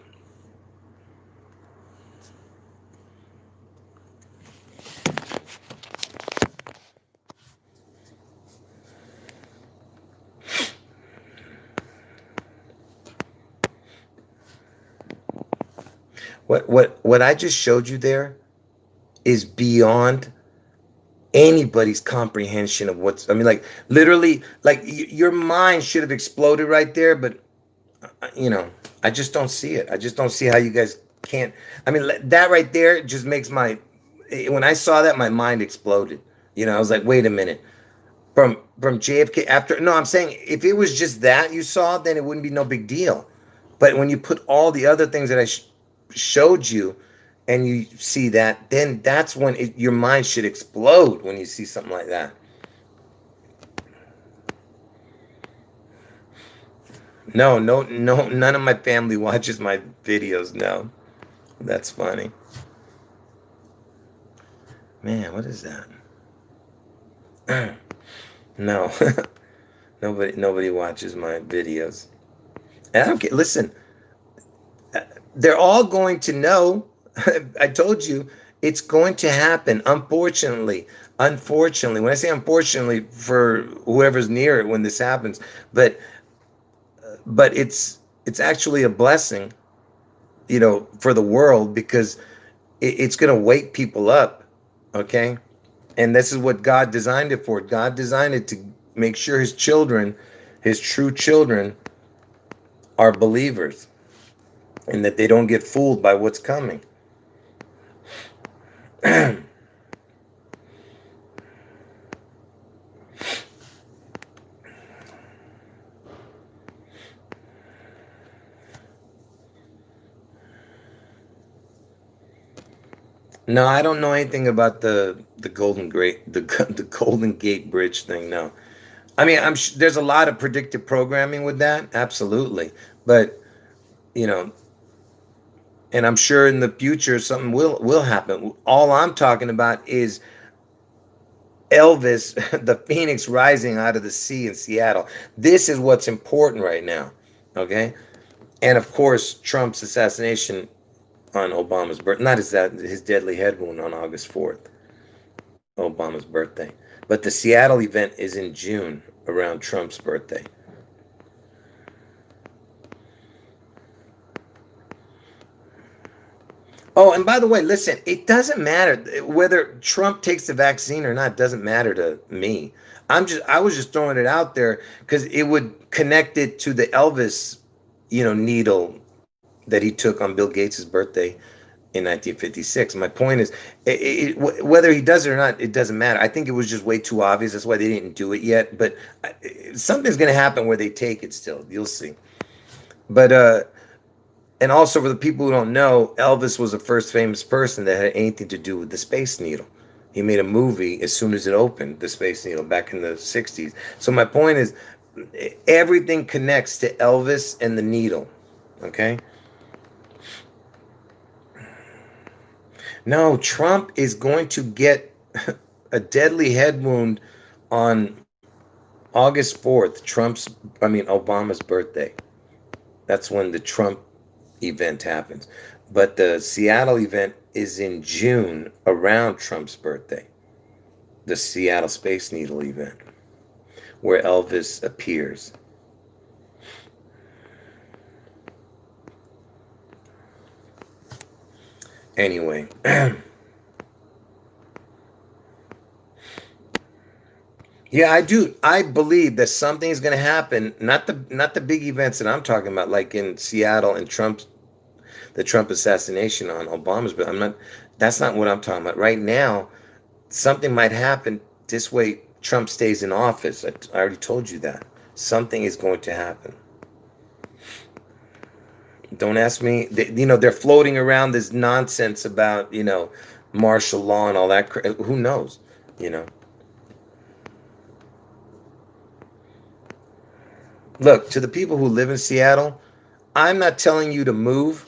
What I just showed you there is beyond anybody's comprehension of what's, I mean, like literally, like your mind should have exploded right there, but I just don't see it. I just don't see how you guys can't. I mean, that right there just makes when I saw that, my mind exploded. I was like, wait a minute. From JFK after, no, I'm saying if it was just that you saw, then it wouldn't be no big deal. But when you put all the other things that I showed you, and you see that, then that's when your mind should explode when you see something like that. No, no, no, none of my family watches my videos. No, that's funny. Man, what is that? No, nobody watches my videos. And I don't care. Listen, they're all going to know. I told you it's going to happen. Unfortunately, when I say unfortunately for whoever's near it when this happens, but it's actually a blessing, for the world because it's going to wake people up. Okay, and this is what God designed it for. God designed it to make sure His children, His true children, are believers and that they don't get fooled by what's coming. No, I don't know anything about the the Golden Gate Bridge thing. No, I mean there's a lot of predictive programming with that, absolutely, but you know, and I'm sure in the future something will happen. All I'm talking about is Elvis, the phoenix rising out of the sea in Seattle. This is what's important right now, okay? And of course, Trump's assassination on Obama's birth, not his deadly head wound on August 4th. Obama's birthday. But the Seattle event is in June around Trump's birthday. Oh, and by the way, listen, it doesn't matter whether Trump takes the vaccine or not, doesn't matter to me. I was just throwing it out there because it would connect it to the Elvis, needle that he took on Bill Gates's birthday in 1956. My point is, whether he does it or not, it doesn't matter. I think it was just way too obvious. That's why they didn't do it yet. But something's going to happen where they take it still. You'll see. But and also for the people who don't know, Elvis was the first famous person that had anything to do with the Space Needle. He made a movie as soon as it opened, the Space Needle, back in the 60s. So my point is, everything connects to Elvis and the needle. Okay? No, Trump is going to get a deadly head wound on August 4th, Obama's birthday. That's when the Trump event happens. But the Seattle event is in June around Trump's birthday. The Seattle Space Needle event, where Elvis appears. Anyway, yeah, I do. I believe that something is going to happen. Not the big events that I'm talking about, like in Seattle and the Trump assassination on Obama's. But I'm not. That's not what I'm talking about right now. Something might happen. This way, Trump stays in office. I already told you that something is going to happen. Don't ask me. They're floating around this nonsense about martial law and all that. Who knows? You know. Look, to the people who live in Seattle, I'm not telling you to move.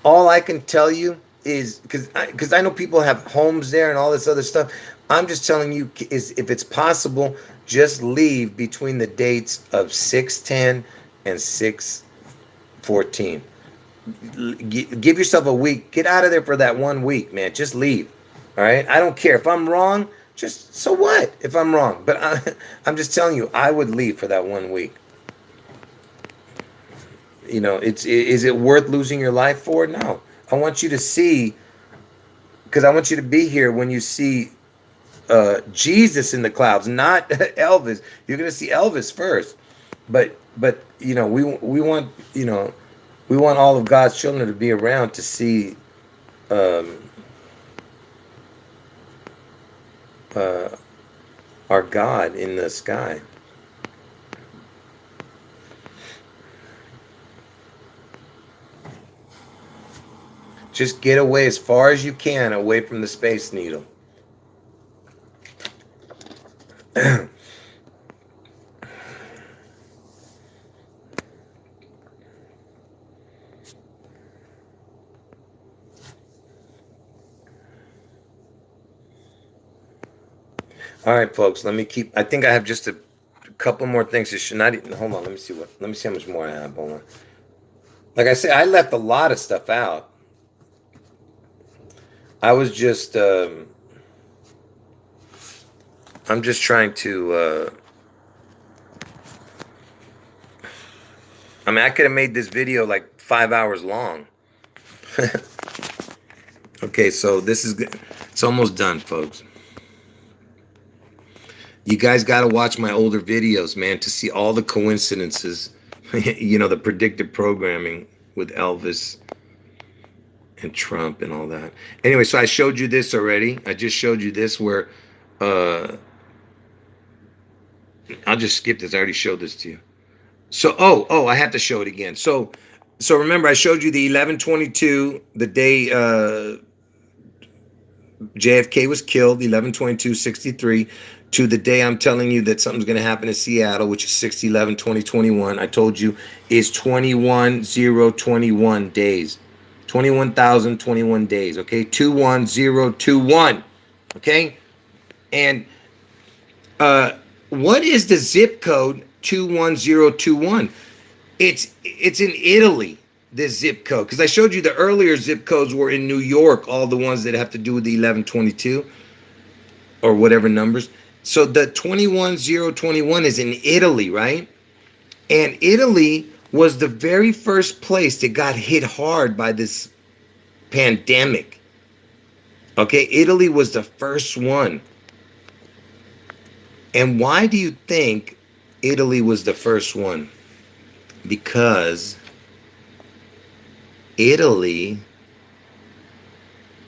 All I can tell you is because I know people have homes there and all this other stuff. I'm just telling you is if it's possible, just leave between the dates of 6/10 and 6/14. Give yourself a week. Get out of there for that 1 week, man. Just leave. All right. I don't care if I'm wrong. Just so what if I'm wrong? But I'm just telling you, I would leave for that 1 week. Is it worth losing your life for? No. I want you to see, because I want you to be here when you see Jesus in the clouds, not Elvis. You're gonna see Elvis first, but we want all of God's children to be around to see um, uh, our God in the sky. Just get away as far as you can away from the Space Needle. All right, folks. Let me keep. I think I have just a couple more things. It should not even, hold on. Let me see how much more I have. Hold on. Like I said, I left a lot of stuff out. I was just, I'm just trying to, I mean, I could have made this video like 5 hours long. Okay, so this is good. It's almost done, folks. You guys got to watch my older videos, man, to see all the coincidences, you know, the predictive programming with Elvis and Trump and all that. Anyway, so I showed you this already. I just showed you this where, I'll just skip this. I already showed this to you. So, I have to show it again. So remember, I showed you the 11/22, the day JFK was killed, 11/22/63, to the day I'm telling you that something's going to happen in Seattle, which is 6/11/2021. I told you is 21,021 days, 21,021 days. Okay, 21021. Okay, and what is the zip code 21021? It's in Italy, this zip code, because I showed you the earlier zip codes were in New York, all the ones that have to do with the 11/22 or whatever numbers. So the 21021 is in Italy, right? And Italy was the very first place that got hit hard by this pandemic. Okay, Italy was the first one. And why do you think Italy was the first one? Because Italy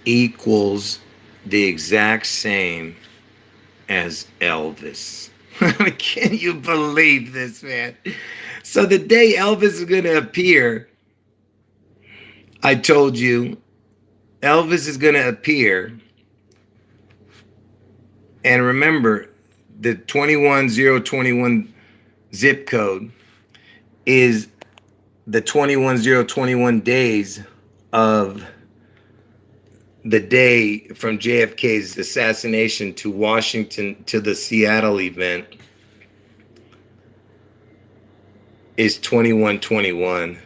equals the exact same as Elvis. Can you believe this, man? So the day Elvis is going to appear, I told you, Elvis is going to appear. And remember, the 21021 zip code is the 21021 days of the day from JFK's assassination to Washington to the Seattle event is 2121.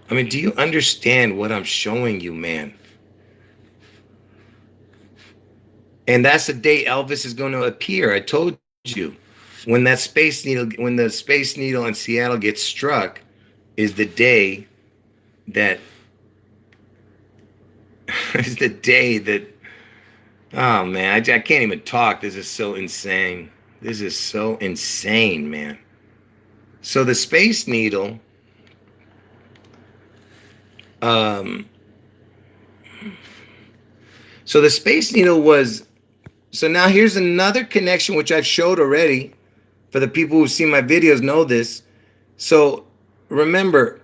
I mean, do you understand what I'm showing you, man? And that's the day Elvis is going to appear. I told you. When the Space Needle in Seattle gets struck is the day that is the day that, oh man, I can't even talk. This is so insane. This is so insane, man. So the Space Needle, so the Space Needle was, so now here's another connection which I've showed already. For the people who see my videos know this. So remember,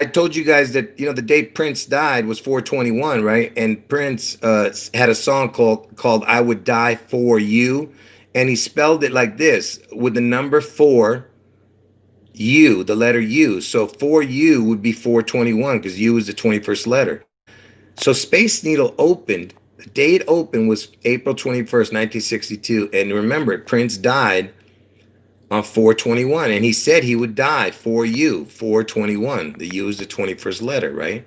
I told you guys that, you know, the day Prince died was 4/21, right? And Prince had a song called I Would Die For You. And he spelled it like this, with the number 4, U, the letter U. So 4U would be 4/21 because U is the 21st letter. So Space Needle opened, the day it opened was April 21st, 1962. And remember, Prince died on 4/21, and he said he would die for you, 4/21. The U is the 21st letter, right?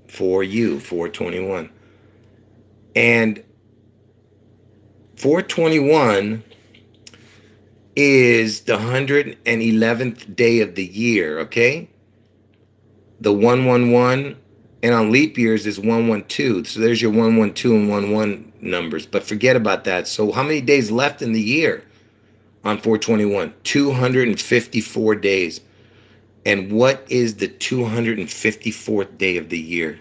For you, 4/21. And 4/21 is the 111th day of the year, okay? The 111, and on leap years is 112. So there's your 112 and 11 numbers. But forget about that. So how many days left in the year? On 4/21, 254 days. And what is the 254th day of the year?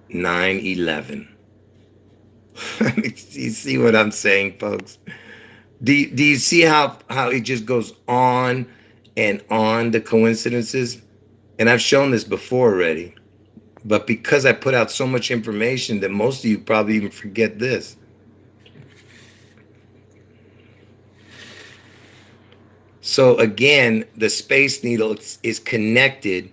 9/11. You see what I'm saying, folks? Do you see how it just goes on and on, the coincidences? And I've shown this before already. But because I put out so much information that most of you probably even forget this. So again, the Space Needle is connected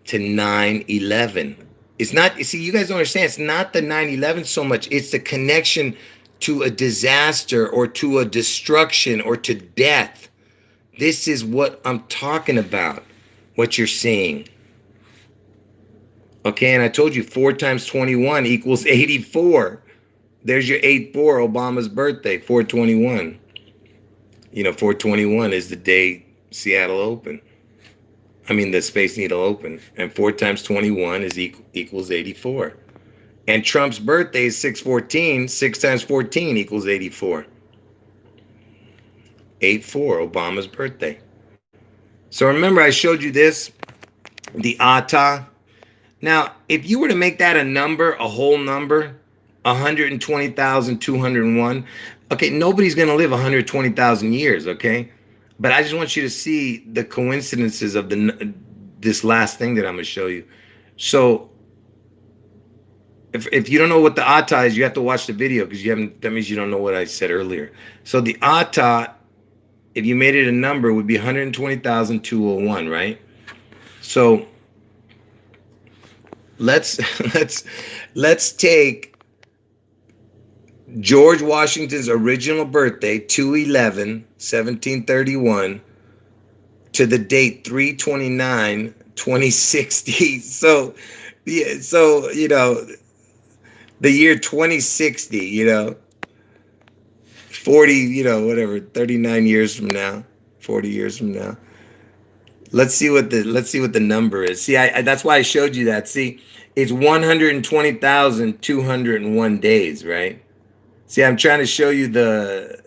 to 9/11. It's not, you see, you guys don't understand, it's not the 9/11 so much, it's the connection to a disaster or to a destruction or to death. This is what I'm talking about, what you're seeing. Okay, and I told you 4 times 21 equals 84. There's your 84, Obama's birthday, 421. 421 is the day Seattle opened. I mean, the Space Needle opened. And 4 times 21 is equals 84. And Trump's birthday is 614. 6 times 14 equals 84. 84, Obama's birthday. So remember, I showed you this, the ATTA. Now, if you were to make that a number, a whole number, 120,201, okay, nobody's going to live 120,000 years, okay? But I just want you to see the coincidences of this last thing that I'm going to show you. So if you don't know what the ATTA is, you have to watch the video because that means you don't know what I said earlier. So the ATTA, if you made it a number, would be 120,201, right? So let's take George Washington's original birthday, 2/11/1731, to the date 3/29/2060. So yeah, so the year 2060, 40, whatever, 39 years from now, 40 years from now. Let's see what the number is. See, that's why I showed you that. See, it's 120,201 days, right? See, I'm trying to show you the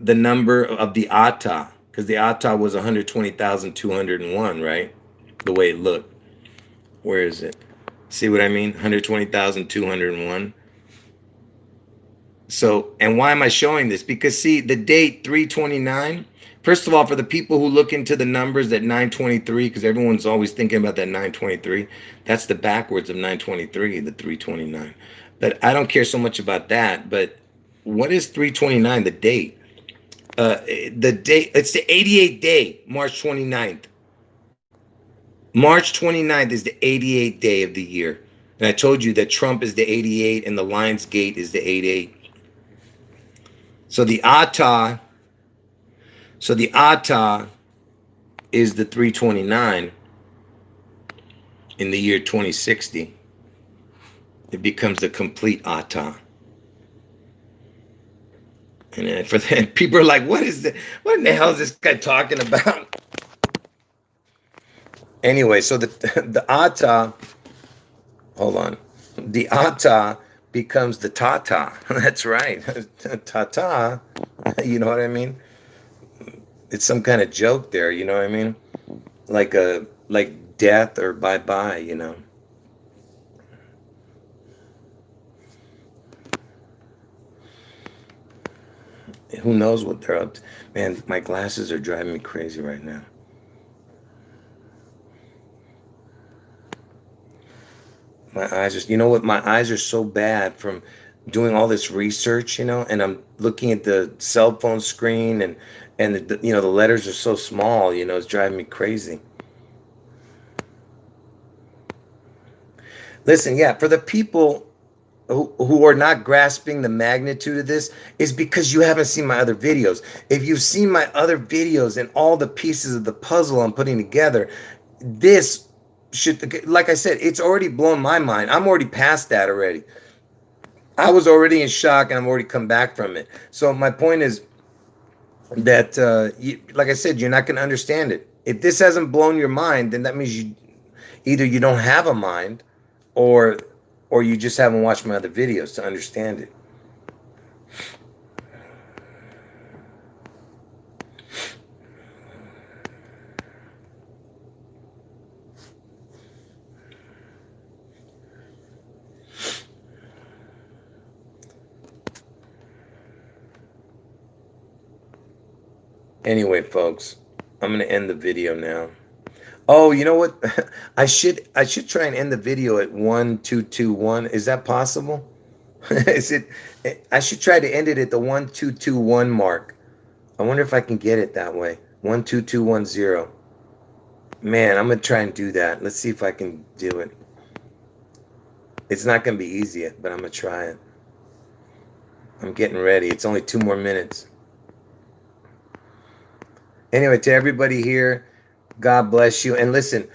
number of the ATTA, because the ATTA was 120,201, right? The way it looked. Where is it? See what I mean? 120,201. So, and why am I showing this? Because see, the date 3/29, first of all, for the people who look into the numbers, that 9/23, because everyone's always thinking about that 9/23, that's the backwards of 9/23, the 3/29. But I don't care so much about that. But what is 3/29, the date? The date, it's the 88th day, March 29th. March 29th is the 88th day of the year. And I told you that Trump is the 88 and the Lions Gate is the 88. So the ATTA is the 3/29 in the year 2060. It becomes the complete ATTA. And then for that, people are like, what in the hell is this guy talking about? Anyway, so the ATTA, hold on. The ATTA becomes the Tata. That's right. Tata. You know what I mean? It's some kind of joke there, you know what I mean? Like death or bye-bye, Who knows what they're up to? Man, my glasses are driving me crazy right now. My eyes are, my eyes are so bad from doing all this research, and I'm looking at the cell phone screen and the letters are so small, it's driving me crazy. Listen, yeah, for the people who are not grasping the magnitude of this, is because you haven't seen my other videos. If you've seen my other videos and all the pieces of the puzzle I'm putting together, this should, like I said, it's already blown my mind. I'm already past that already. I was already in shock and I'm already come back from it. So my point is that, like I said, you're not going to understand it. If this hasn't blown your mind, then that means either you don't have a mind, or you just haven't watched my other videos to understand it. Anyway, folks, I'm going to end the video now. Oh, you know what? I should try and end the video at 1221. Is that possible? Is it? I should try to end it at the 1221 mark. I wonder if I can get it that way. 12210. Man, I'm gonna try and do that. Let's see if I can do it. It's not gonna be easy, but I'm gonna try it. I'm getting ready. It's only 2 more minutes. Anyway, to everybody here, God bless you. And listen,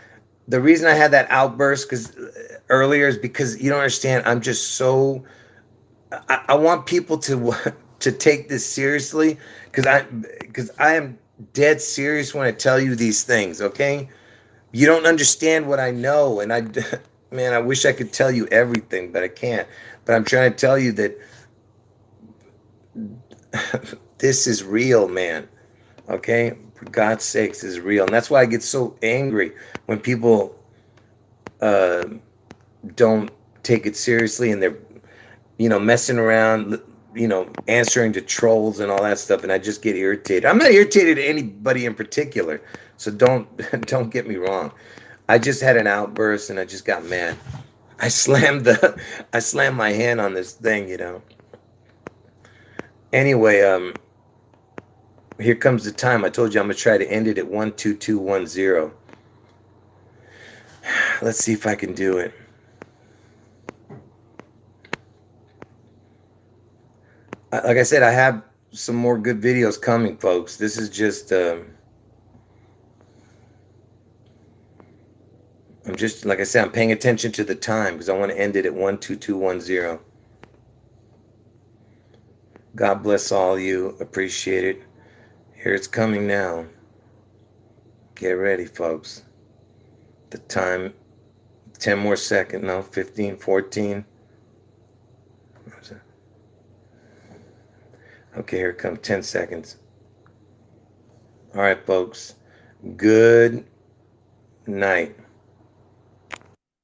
the reason I had that outburst because earlier is because you don't understand. I'm just so I want people to to take this seriously because I am dead serious when I tell you these things. Okay, you don't understand what I know, and I man, I wish I could tell you everything, but I can't. But I'm trying to tell you that this is real, man. Okay, for God's sakes, this is real, and that's why I get so angry when people uh, don't take it seriously and they're messing around, answering to trolls and all that stuff, and I just get irritated. I'm not irritated at anybody in particular, so don't don't get me wrong. I just had an outburst and I just got mad. I slammed my hand on this thing. Anyway, here comes the time. I told you I'm gonna try to end it at 12210. Let's see if I can do it. Like I said, I have some more good videos coming, folks. This is just I'm just, like I said, I'm paying attention to the time because I want to end it at 12210. God bless all you. Appreciate it. Here it's coming now. Get ready, folks. The time, 10 more seconds. No, 15, 14. Okay, here it comes. 10 seconds. All right, folks. Good night.